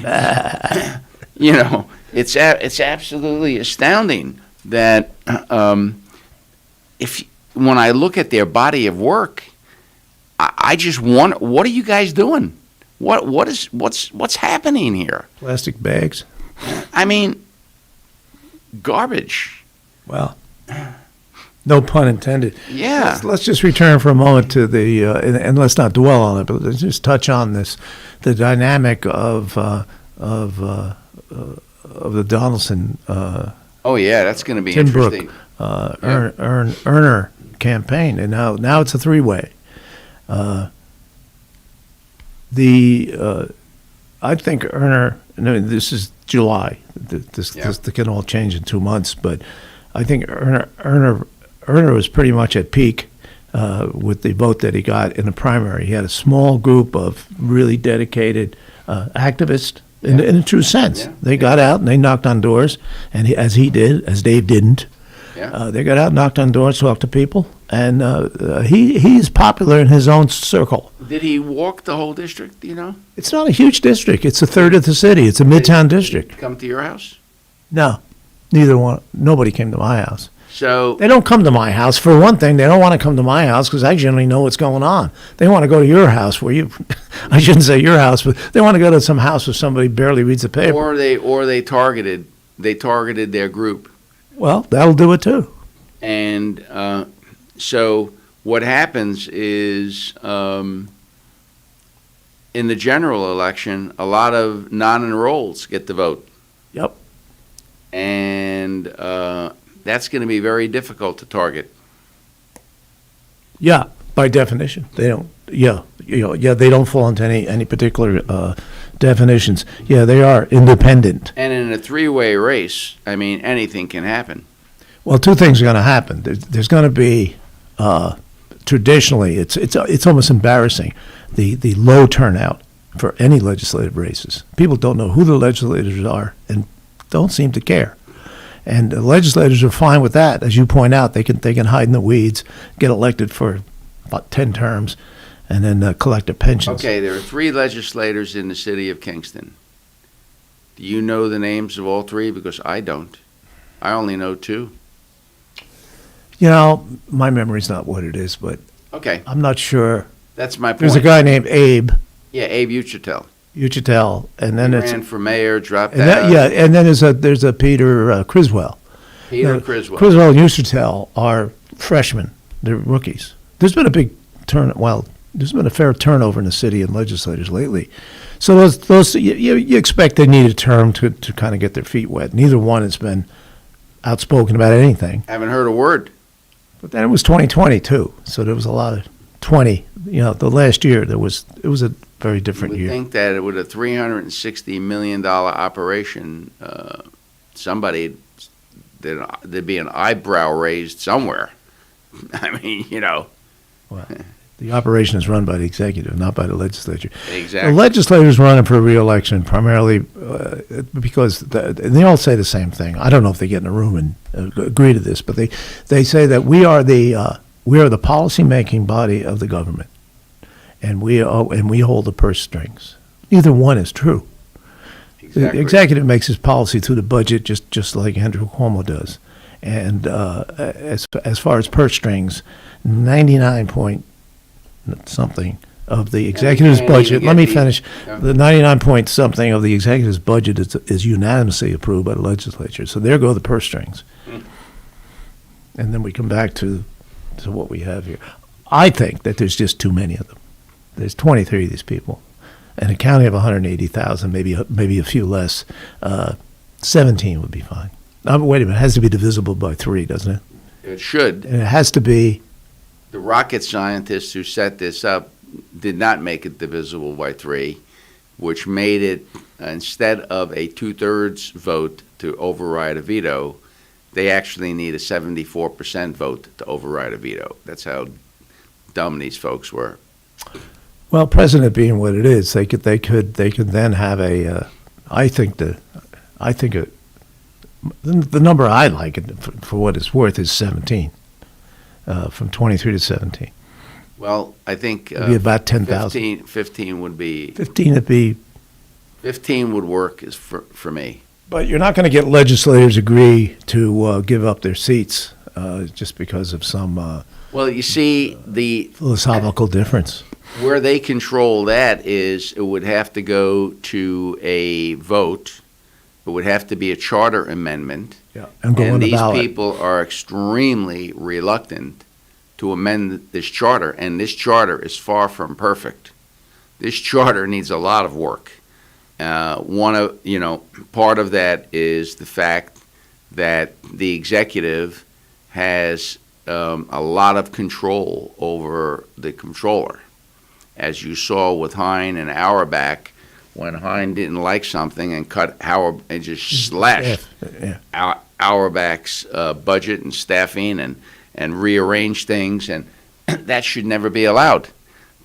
you know, it's absolutely astounding that when I look at their body of work, I just wonder, what are you guys doing? What's happening here? Plastic bags. I mean, garbage. Well, no pun intended. Yeah. Let's just return for a moment to the and let's not dwell on it, but let's just touch on the dynamic of the Donaldson. Oh yeah, that's going to be Timbrook, interesting. Erner campaign, and now it's a three-way. I think Erner. No, this is July. This can all change in 2 months, but I think Erner was pretty much at peak with the vote that he got in the primary. He had a small group of really dedicated activists in a true sense. They got out and they knocked on doors, and as Dave didn't. They got out, knocked on doors, talked to people, and he's popular in his own circle. Did he walk the whole district, do you know? It's not a huge district. It's a third of the city. It's a midtown district. Come to your house? No, neither one. Nobody came to my house. So they don't come to my house. For one thing, they don't want to come to my house because I generally know what's going on. They want to go to your house where you, I shouldn't say your house, but they want to go to some house where somebody barely reads the paper. Or they targeted their group. Well, that'll do it too. And so what happens is in the general election, a lot of non-enrolls get the vote. Yep. And that's going to be very difficult to target. Yeah, by definition, they don't. Yeah, they don't fall into any particular definitions. Yeah, they are independent. And in a three-way race, I mean, anything can happen. Well, two things are going to happen. There's going to be traditionally, it's almost embarrassing, the low turnout for any legislative races. People don't know who the legislators are and don't seem to care. And the legislators are fine with that. As you point out, they can hide in the weeds, get elected for about 10 terms, and then collect their pensions. Okay, there are 3 legislators in the city of Kingston. Do you know the names of all 3? Because I don't. I only know 2. You know, my memory's not what it is, but okay, I'm not sure. That's my point. There's a guy named Abe. Yeah, Abe Uchitel. And then he it's ran for mayor, dropped and out. And then there's a Peter Criswell. Criswell. Criswell and Uchitel are freshmen. They're rookies. There's been a big there's been a fair turnover in the city and legislators lately. So those you expect they need a term to kind of get their feet wet. Neither one has been outspoken about anything. Haven't heard a word. But then it was 2020 too, so there was a lot of 20. The last year it was a very different year. You would think that with a $360 million operation, there'd be an eyebrow raised somewhere. I mean, you know. Well, the operation is run by the executive, not by the legislature. Exactly. The legislators running for re-election primarily because they all say the same thing. I don't know if they get in a room and agree to this, but they say that we are the policy-making body of the government, and we hold the purse strings. Neither one is true. Exactly. The executive makes his policy through the budget, just like Andrew Cuomo does. And as far as purse strings, 99 point something of the executive's budget. Let me finish. The 99 point something of the executive's budget is unanimously approved by the legislature. So there go the purse strings. And then we come back to what we have here. I think that there's just too many of them. There's 23 of these people. And a county of 180,000, maybe a few less, 17 would be fine. Wait a minute, it has to be divisible by 3, doesn't it? It should. And it has to be. The rocket scientists who set this up did not make it divisible by 3, which made it, instead of a 2/3 vote to override a veto, they actually need a 74% vote to override a veto. That's how dumb these folks were. Well, precedent being what it is, they could then have a. The number I like, for what it's worth, is 17, from 23 to 17. Well, I think it'd be about 10,000. 15 would be. 15 would be. 15 would work for me. But you're not going to get legislators agree to give up their seats just because of some. Well, you see the philosophical difference. Where they control that is it would have to go to a vote. It would have to be a charter amendment. Yeah, and these people are extremely reluctant to amend this charter, and this charter is far from perfect. This charter needs a lot of work. Part of that is the fact that the executive has a lot of control over the controller. As you saw with Hine and Auerbach, when Hine didn't like something and cut Howard and just slashed Auerbach's budget and staffing and rearranged things, and that should never be allowed.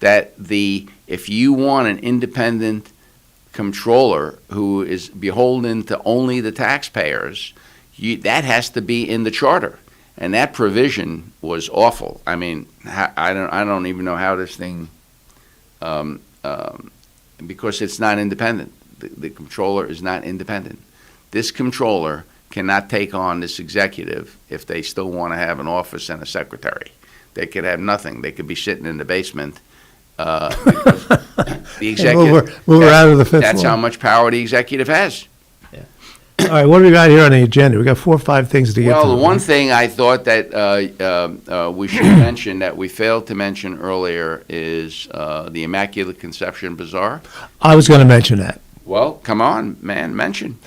If you want an independent controller who is beholden to only the taxpayers, that has to be in the charter, and that provision was awful. I mean, I don't even know how this thing. Because it's not independent. The controller is not independent. This controller cannot take on this executive if they still want to have an office and a secretary. They could have nothing. They could be sitting in the basement. The executive. Move her out of the fifth That's floor. how much power the executive has. All right, what do we got here on the agenda? We got 4 or 5 things to get to. Well, the one thing I thought that we should mention that we failed to mention earlier is the Immaculate Conception Bazaar. I was going to mention that. Well, come on, man, mention.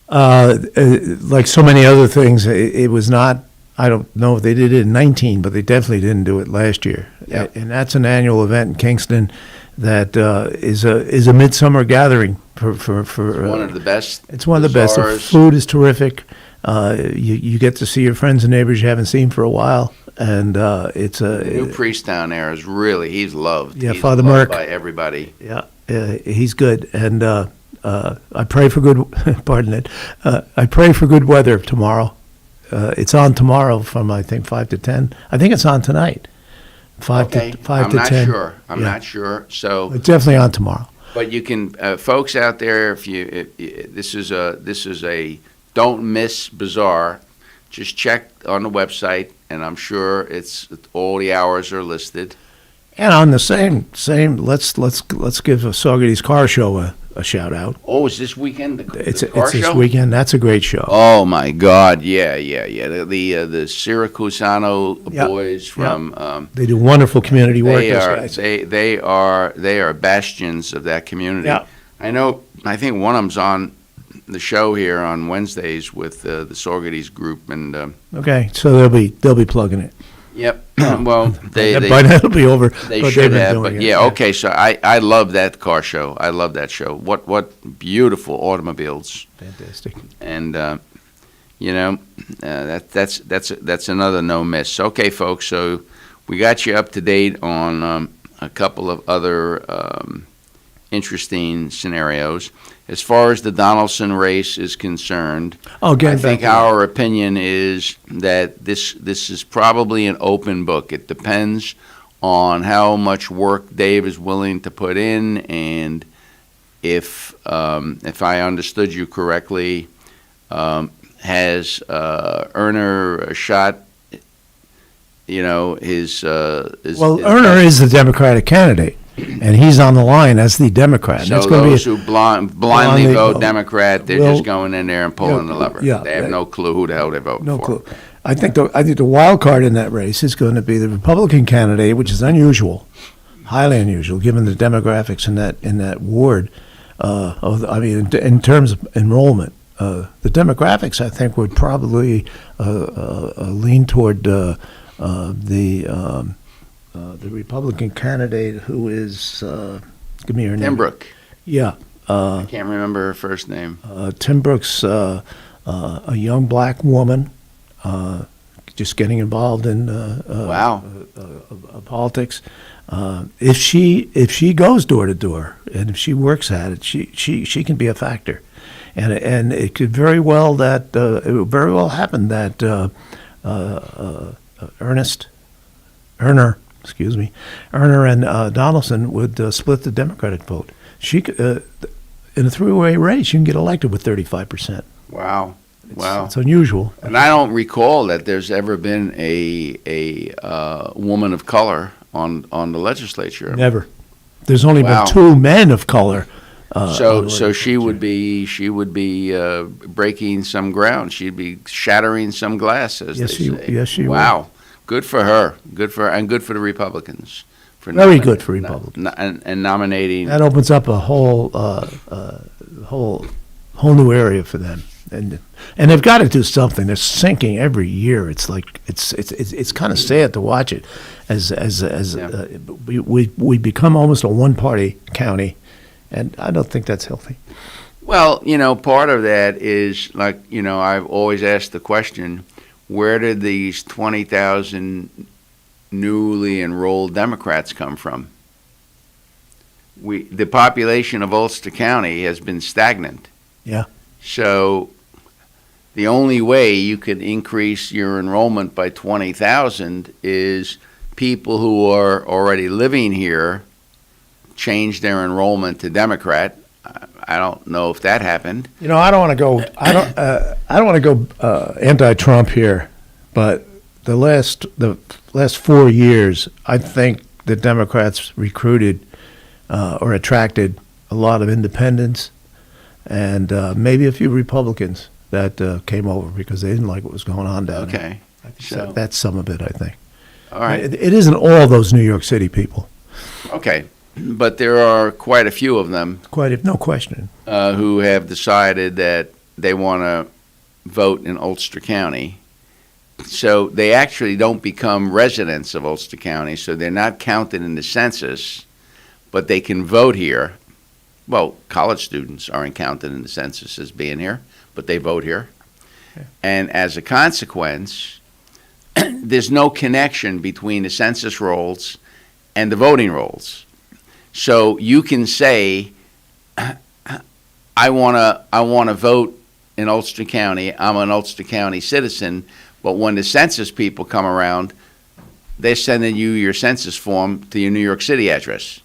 Like so many other things, it was not. I don't know if they did it in 19, but they definitely didn't do it last year. Yep. And that's an annual event in Kingston that is a midsummer gathering for one of the best. It's one of the best. The food is terrific. You get to see your friends and neighbors you haven't seen for a while, and it's a the new priest down there is he's loved. Yeah, he's Father loved Merck by everybody. Yeah, he's good, and I pray for good. Pardon it. I pray for good weather tomorrow. It's on tomorrow from I think 5 to 10. I think it's on tonight. 5 to 10. I'm not sure. So it's definitely on tomorrow. But you can, folks out there, this is a don't miss bazaar. Just check on the website, and I'm sure all the hours are listed. And on the same, let's give Saugerty's Car Show a shout out. Oh, is this weekend the car it's show? This weekend. That's a great show. Oh my God! Yeah. The Syracusano boys from. They do wonderful community work. They are bastions of that community. Yeah. I think one of them's on the show here on Wednesdays with the Saugerty's group and. Okay, so they'll be plugging it. Yep. Well, by then it'll be over. They should have, but yeah. Okay, so I love that car show. I love that show. What beautiful automobiles. Fantastic. And That's another no miss. Okay, folks. So we got you up to date on a couple of other interesting scenarios. As far as the Donaldson race is concerned, I think our opinion is that this is probably an open book. It depends on how much work Dave is willing to put in, and if I understood you correctly, has Erner a shot? His Erner is the Democratic candidate, and he's on the line as the Democrat. So those who blindly vote Democrat, they're just going in there and pulling the lever. Yeah, they have no clue who the hell they're voting no for. clue. I think the wild card in that race is going to be the Republican candidate, which is unusual, highly unusual, given the demographics in that ward. In terms of enrollment, the demographics I think would probably lean toward the Republican candidate who is give me her name. Timbrook. Yeah. I can't remember her first name. Timbrook's a young black woman, just getting involved in politics. If she goes door to door and if she works at it, she can be a factor, and it could very well happen that Erner and Donaldson would split the Democratic vote. She could, in a three-way race, you can get elected with 35%. Wow. It's unusual. And I don't recall that there's ever been a woman of color on the legislature. Never. There's only been two men of color. So she would be breaking some ground. She'd be shattering some glass, as they say. Yes, she would. Wow. Good for her. Good for her, and good for the Republicans. Very good for Republicans. And nominating. That opens up a whole new area for them. And they've got to do something. They're sinking every year. It's like it's kind of sad to watch it, we become almost a one-party county, and I don't think that's healthy. Well, part of that is I've always asked the question: where did these 20,000 newly enrolled Democrats come from? The population of Ulster County has been stagnant. Yeah. So the only way you could increase your enrollment by 20,000 is people who are already living here change their enrollment to Democrat. I don't know if that happened. I don't want to go. I don't want to go anti-Trump here, but the last 4 years, I think the Democrats recruited or attracted a lot of independents and maybe a few Republicans that came over because they didn't like what was going on down there. So that's some of it, I think. All right. It isn't all those New York City people. Okay. But there are quite a few of them. No question. Who have decided that they want to vote in Ulster County. So they actually don't become residents of Ulster County, so they're not counted in the census, but they can vote here. Well, college students aren't counted in the census as being here, but they vote here. Okay. And as a consequence, there's no connection between the census rolls and the voting rolls. So you can say, I want to vote in Ulster County. I'm an Ulster County citizen, but when the census people come around, they're sending you your census form to your New York City address.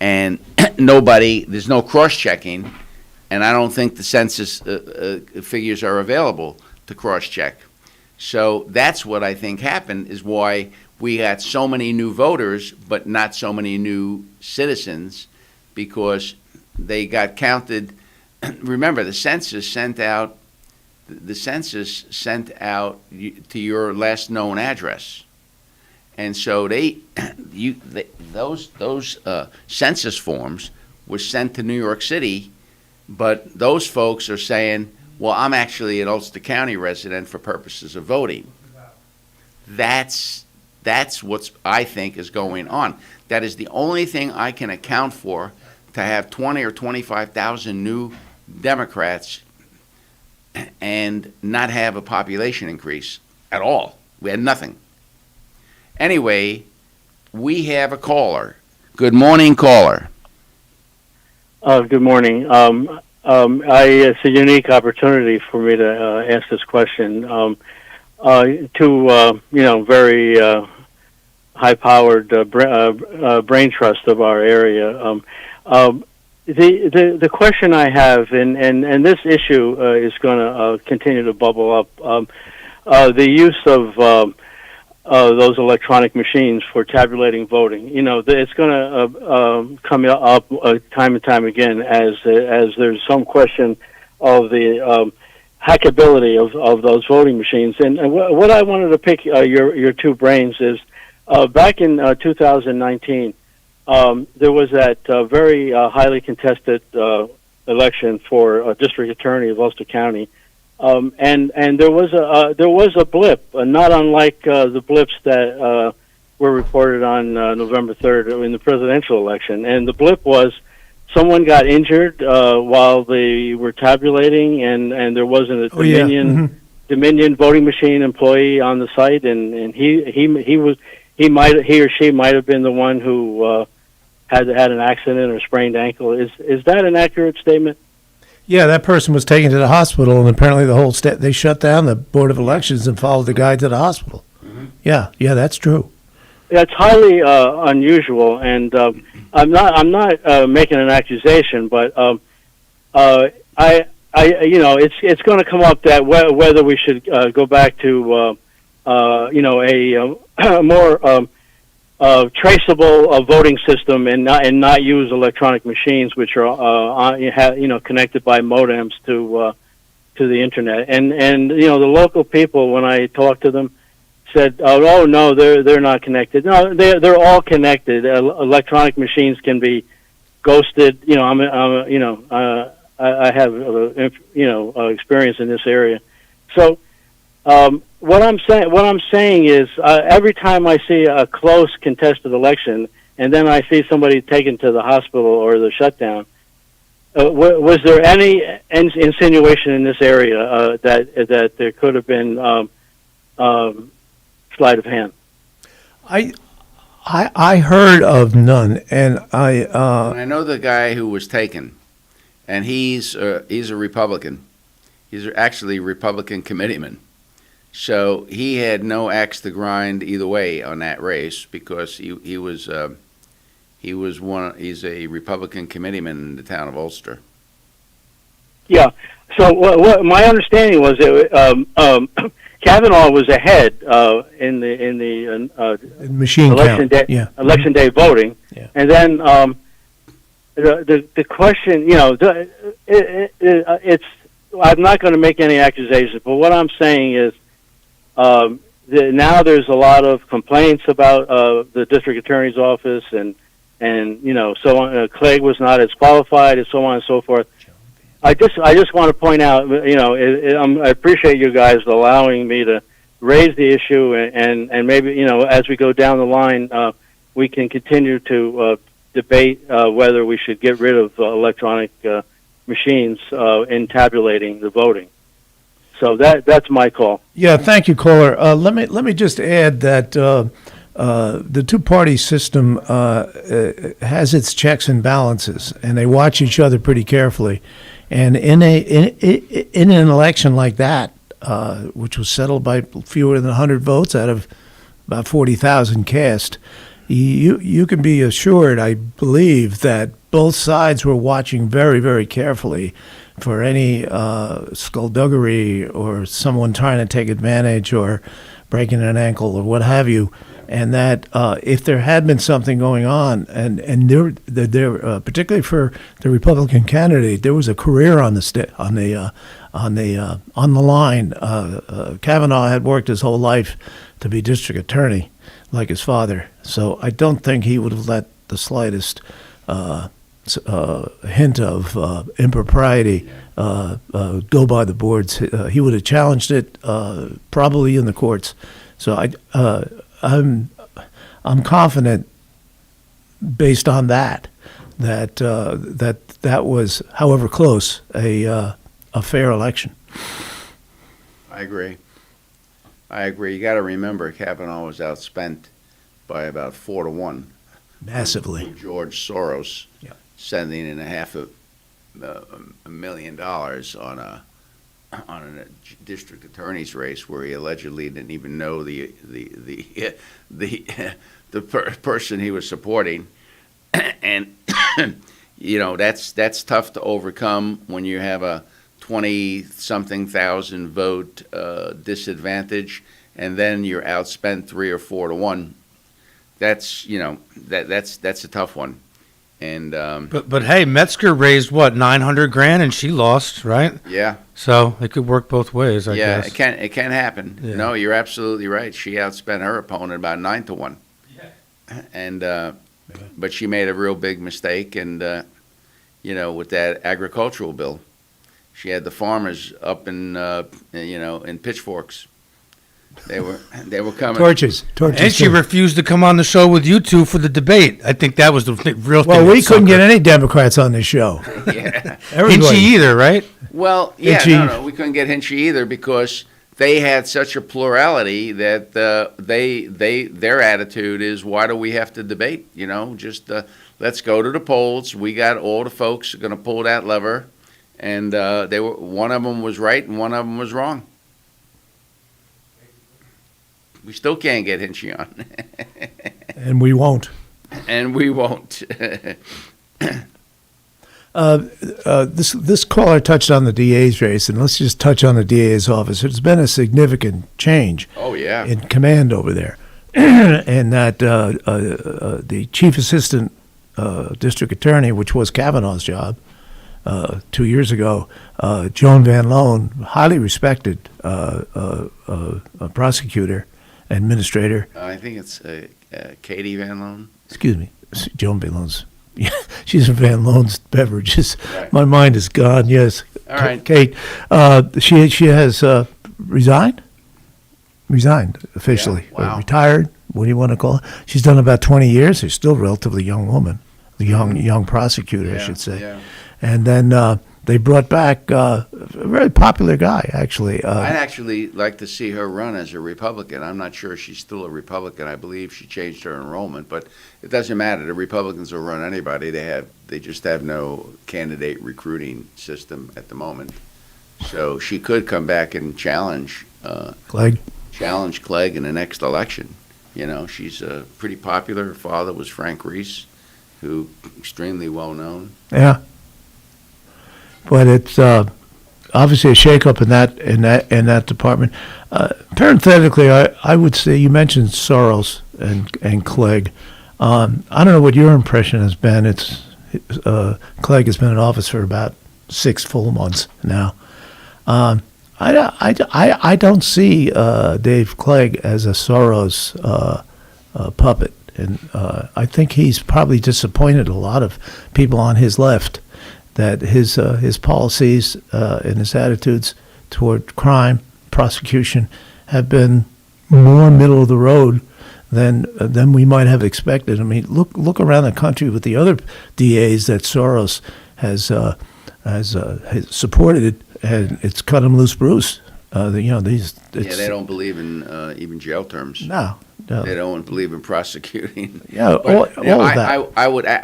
And there's no cross-checking, and I don't think the census figures are available to cross-check. So that's what I think happened, is why we got so many new voters, but not so many new citizens, because they got counted. Remember, the census sent out to your last known address, and so those census forms were sent to New York City, but those folks are saying, well, I'm actually an Ulster County resident for purposes of voting. That's what I think is going on. That is the only thing I can account for, to have 20 or 25,000 new Democrats and not have a population increase at all. We had nothing. Anyway, we have a caller. Good morning, caller. Good morning. It's a unique opportunity for me to ask this question to very high-powered brain trust of our area. The question I have, and this issue is going to continue to bubble up, the use of those electronic machines for tabulating voting. It's going to come up time and time again as there's some question of the hackability of those voting machines. And what I wanted to pick your two brains is back in 2019, there was that very highly contested election for district attorney of Ulster County. And there was a blip, not unlike the blips that were reported on November 3rd in the presidential election. And the blip was someone got injured while they were tabulating, and there wasn't a Dominion voting machine employee on the site, and he or she might have been the one who had an accident or sprained ankle. Is that an accurate statement? Yeah, that person was taken to the hospital, and apparently the whole state, they shut down the Board of Elections and followed the guy to the hospital. Mm-hmm. Yeah, that's true. That's highly unusual, and I'm not making an accusation, but it's going to come up that whether we should go back to a more traceable voting system and not use electronic machines, which are connected by modems to the internet. And the local people, when I talked to them, said, "Oh no, they're not connected." No, they're all connected. Electronic machines can be ghosted. I have experience in this area, so. What I'm saying is, every time I see a close contested election, and then I see somebody taken to the hospital or the shutdown, was there any insinuation in this area that there could have been sleight of hand? I heard of none, and I know the guy who was taken, and he's a Republican. He's actually a Republican committeeman. So he had no axe to grind either way on that race because he's a Republican committeeman in the town of Ulster. Yeah. So what my understanding was that Kavanaugh was ahead in the machine election count. day election day voting, and then the question, it's I'm not going to make any accusations, but what I'm saying is. Now there's a lot of complaints about the district attorney's office and so on. Clegg was not as qualified and so on and so forth. I just want to point out, I appreciate you guys allowing me to raise the issue and maybe as we go down the line we can continue to debate whether we should get rid of electronic machines in tabulating the voting. So that's my call. Yeah, thank you, caller. Let me just add that the two-party system has its checks and balances, and they watch each other pretty carefully. And in an election like that, which was settled by fewer than 100 votes out of about 40,000 cast, you can be assured, I believe, that both sides were watching very, very carefully for any skullduggery or someone trying to take advantage or breaking an ankle or what have you, and that if there had been something going on, and there particularly for the Republican candidate, there was a career on the line. Kavanaugh had worked his whole life to be district attorney, like his father, so I don't think he would have let the slightest hint of impropriety go by the boards. He would have challenged it probably in the courts. So I'm confident, based on that was, however close, a fair election. I agree. You got to remember, Kavanaugh was outspent by about 4-1. Massively. George Soros Yeah. sending in $500,000 million on a district attorney's race where he allegedly didn't even know the person he was supporting, and that's tough to overcome when you have a 20-something thousand vote disadvantage, and then you're outspent 3 or 4-1. That's that's a tough one. And but hey, Metzger raised what, $900,000 and she lost, right? Yeah. So it could work both ways, I guess. It can happen. Yeah. No, you're absolutely right. She outspent her opponent about 9-1. Yeah. And but she made a real big mistake, and with that agricultural bill, she had the farmers up in in pitchforks. They were coming. Torches. And she refused to come on the show with you two for the debate. I think that was the real thing. Well, we couldn't get any Democrats on this show. Yeah. Hinchy either, right? Well, yeah, Hinchy. no, we couldn't get Hinchy either because they had such a plurality that their attitude is, why do we have to debate? Just let's go to the polls. We got all the folks going to pull that lever, and one of them was right and one of them was wrong. We still can't get Hinchy on. And we won't. And we won't. This caller touched on the DA's race, and let's just touch on the DA's office. There's been a significant change in command over there. And that the chief assistant district attorney, which was Kavanaugh's job 2 years ago, Joan Van Loan, highly respected prosecutor, administrator. I think it's Katie Van Loan. Excuse me, Joan Van Loan's. Yeah, she's in Van Loan's beverages. Right. My mind is gone. Yes, All right. Kate. She has resigned officially. Yeah. Wow. Retired. What do you want to call it? She's done about 20 years. She's still a relatively young woman, a young prosecutor, I should say. Yeah. And then they brought back a very popular guy, actually. I'd actually like to see her run as a Republican. I'm not sure she's still a Republican. I believe she changed her enrollment, but it doesn't matter. The Republicans will run anybody. They just have no candidate recruiting system at the moment. So she could come back and challenge Clegg in the next election. She's pretty popular. Her father was Frank Reese, who extremely well known. Yeah. But it's obviously a shakeup in that department. Parenthetically, I would say you mentioned Soros and Clegg. I don't know what your impression has been. Clegg has been in office for about 6 full months now. I don't see Dave Clegg as a Soros puppet, and I think he's probably disappointed a lot of people on his left. That his policies and his attitudes toward crime, prosecution, have been more middle of the road than we might have expected. I mean, look around the country with the other DAs that Soros has supported, and it's cut him loose, Bruce. They don't believe in even jail terms. No. They don't believe in prosecuting. Yeah, all of that.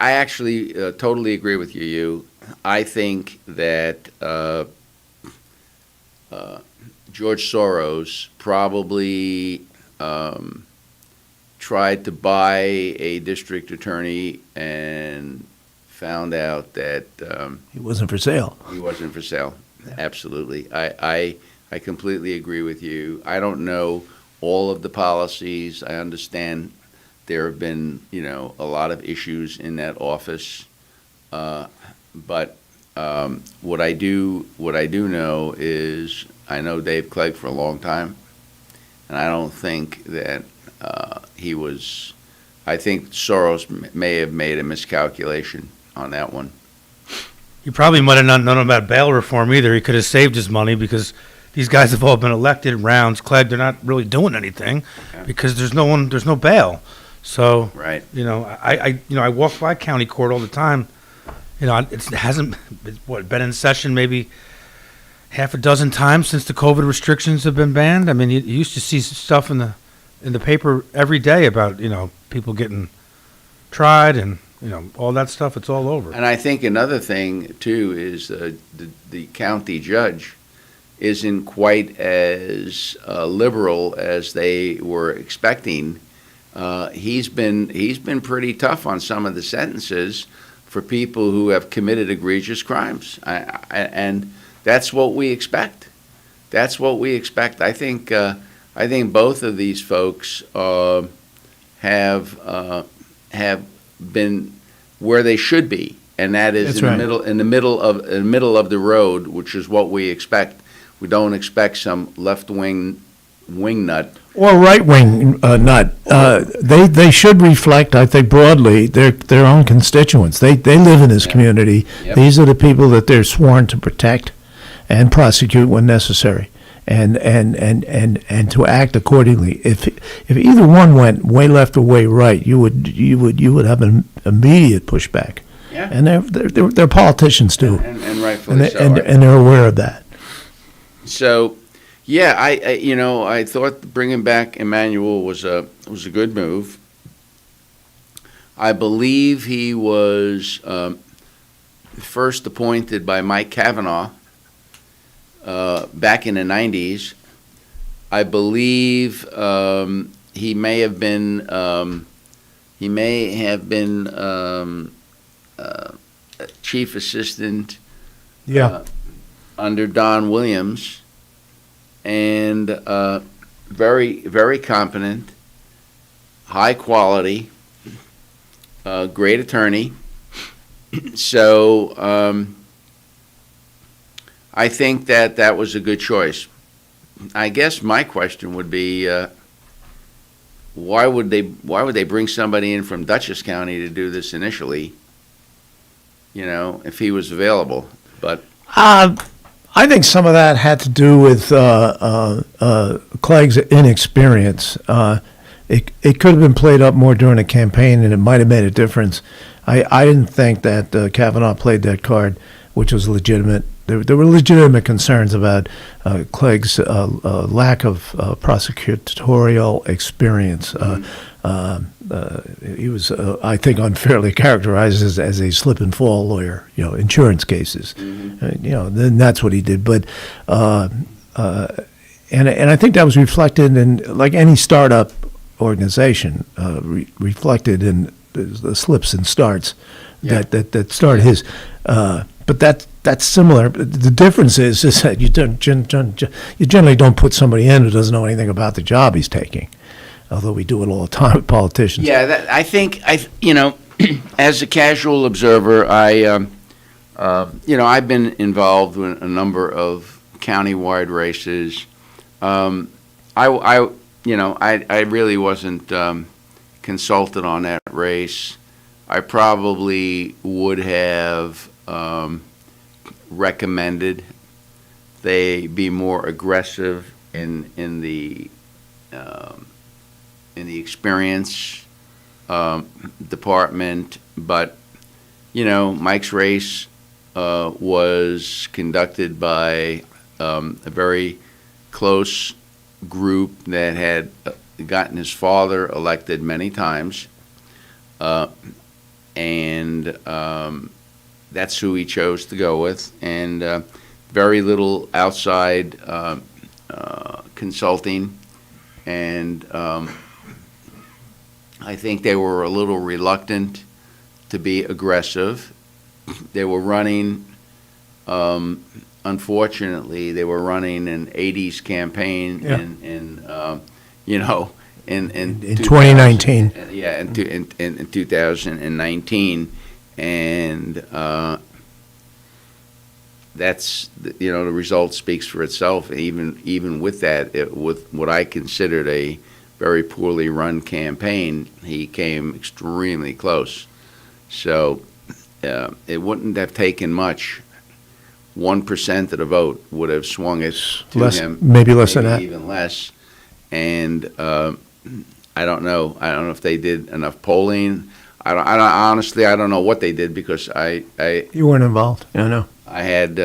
I actually totally agree with you. I think that George Soros probably tried to buy a district attorney and found out that he wasn't for sale. He wasn't for sale. Yeah. Absolutely. I completely agree with you. I don't know all of the policies. I understand there have been, a lot of issues in that office. But what I do know is I know Dave Clegg for a long time, and I don't think that he was. I think Soros may have made a miscalculation on that one. He probably might have not known about bail reform either. He could have saved his money because these guys have all been elected rounds. Clegg, they're not really doing anything because there's no bail. So right. I walk by county court all the time. It hasn't been in session maybe half a dozen times since the COVID restrictions have been banned. I mean, you used to see stuff in the paper every day about, people getting tried and, all that stuff. It's all over. And I think another thing, too, is the county judge isn't quite as liberal as they were expecting. He's been pretty tough on some of the sentences for people who have committed egregious crimes, and that's what we expect. That's what we expect. I think both of these folks have been where they should be, and that is in the middle of the road, which is what we expect. We don't expect some left-wing wingnut or right-wing nut. They should reflect, I think, broadly their own constituents. They live in this community. Yep. These are the people that they're sworn to protect and prosecute when necessary, and to act accordingly. If either one went way left or way right, you would have an immediate pushback. Yeah. And they're politicians too, and rightfully so. And they're aware of that. So, yeah, I thought bringing back Emmanuel was a good move. I believe he was first appointed by Mike Kavanaugh back in the 90s. I believe he may have been chief assistant. Yeah. Under Don Williams, and very, very competent, high quality, great attorney. So I think that was a good choice. I guess my question would be, why would they bring somebody in from Dutchess County to do this initially? If he was available, but. I think some of that had to do with Clegg's inexperience. It could have been played up more during the campaign, and it might have made a difference. I didn't think that Kavanaugh played that card, which was legitimate. There were legitimate concerns about Clegg's lack of prosecutorial experience. He was, I think, unfairly characterized as a slip and fall lawyer, insurance cases. Then that's what he did. But and I think that was reflected in, like any startup organization, reflected in the slips and starts that started his. But that's similar. The difference is that you generally don't put somebody in who doesn't know anything about the job he's taking. Although we do it all the time with politicians. Yeah, I think as a casual observer, I've been involved in a number of county-wide races. I really wasn't consulted on that race. I probably would have recommended they be more aggressive in the experience department, but Mike's race was conducted by a very close group that had gotten his father elected many times, and that's who he chose to go with, and very little outside consulting, and I think they were a little reluctant to be aggressive. They were running, unfortunately, they were running an 80s campaign in 2019. Yeah, in 2019, and that's the result speaks for itself. Even with that, with what I considered a very poorly run campaign, he came extremely close. So it wouldn't have taken much. 1% of the vote would have swung it to him. Maybe less than that. Even less. And I don't know. I don't know if they did enough polling. Honestly, I don't know what they did because You weren't involved. I know. I had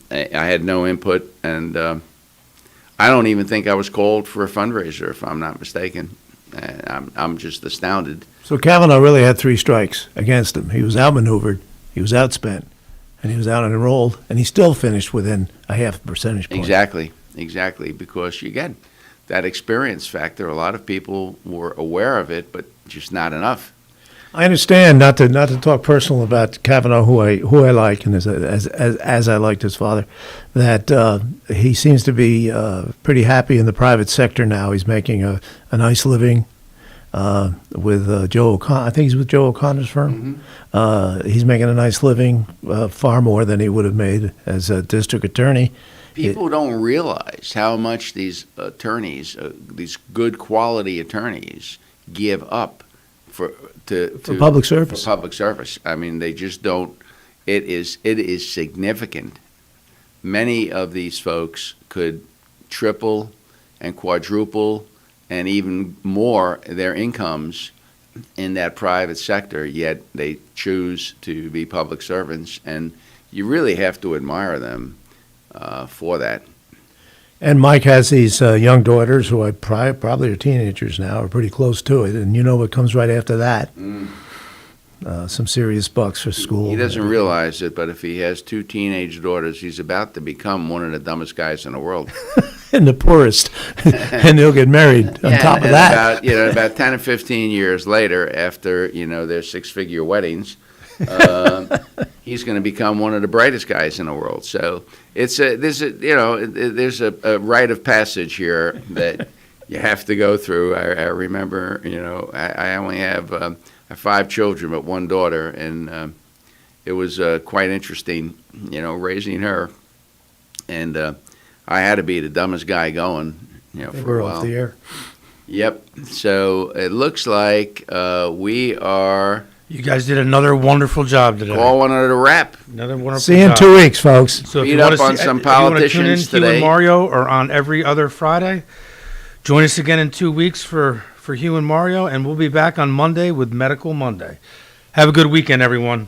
I had no input, and I don't even think I was called for a fundraiser, if I'm not mistaken. I'm just astounded. So Kavanaugh really had 3 strikes against him. He was outmaneuvered, he was outspent, and he was out enrolled, and he still finished within a half percentage point. Exactly, because again, that experience factor, a lot of people were aware of it, but just not enough. I understand, not to talk personal about Kavanaugh, who I like, and as I liked his father, that he seems to be pretty happy in the private sector now. He's making a nice living with Joe O'Connor. I think he's with Joe O'Connor's firm. He's making a nice living, far more than he would have made as a district attorney. People don't realize how much these attorneys, these good quality attorneys, give up for public service. For public service. I mean, they just don't. It is significant. Many of these folks could triple and quadruple and even more their incomes in that private sector, yet they choose to be public servants, and you really have to admire them for that. And Mike has these young daughters who are probably are teenagers now, are pretty close to it, and you know what comes right after that. Some serious bucks for school. He doesn't realize it, but if he has 2 teenage daughters, he's about to become one of the dumbest guys in the world. And the poorest. And they'll get married on top of that. About 10 or 15 years later, after, their 6-figure weddings, he's going to become one of the brightest guys in the world. So there's a rite of passage here that you have to go through. I remember, I only have 5 children, but 1 daughter, and it was quite interesting, raising her. And I had to be the dumbest guy going, for a while. Off the air. Yep. So it looks like we are. You guys did another wonderful job today. Calling it a wrap. Another wonderful See you in job. 2 weeks, folks. So if Beat you up want to on some politicians Hugh today. and Mario are on every other Friday. Join us again in 2 weeks for Hugh and Mario, and we'll be back on Monday with Medical Monday. Have a good weekend, everyone.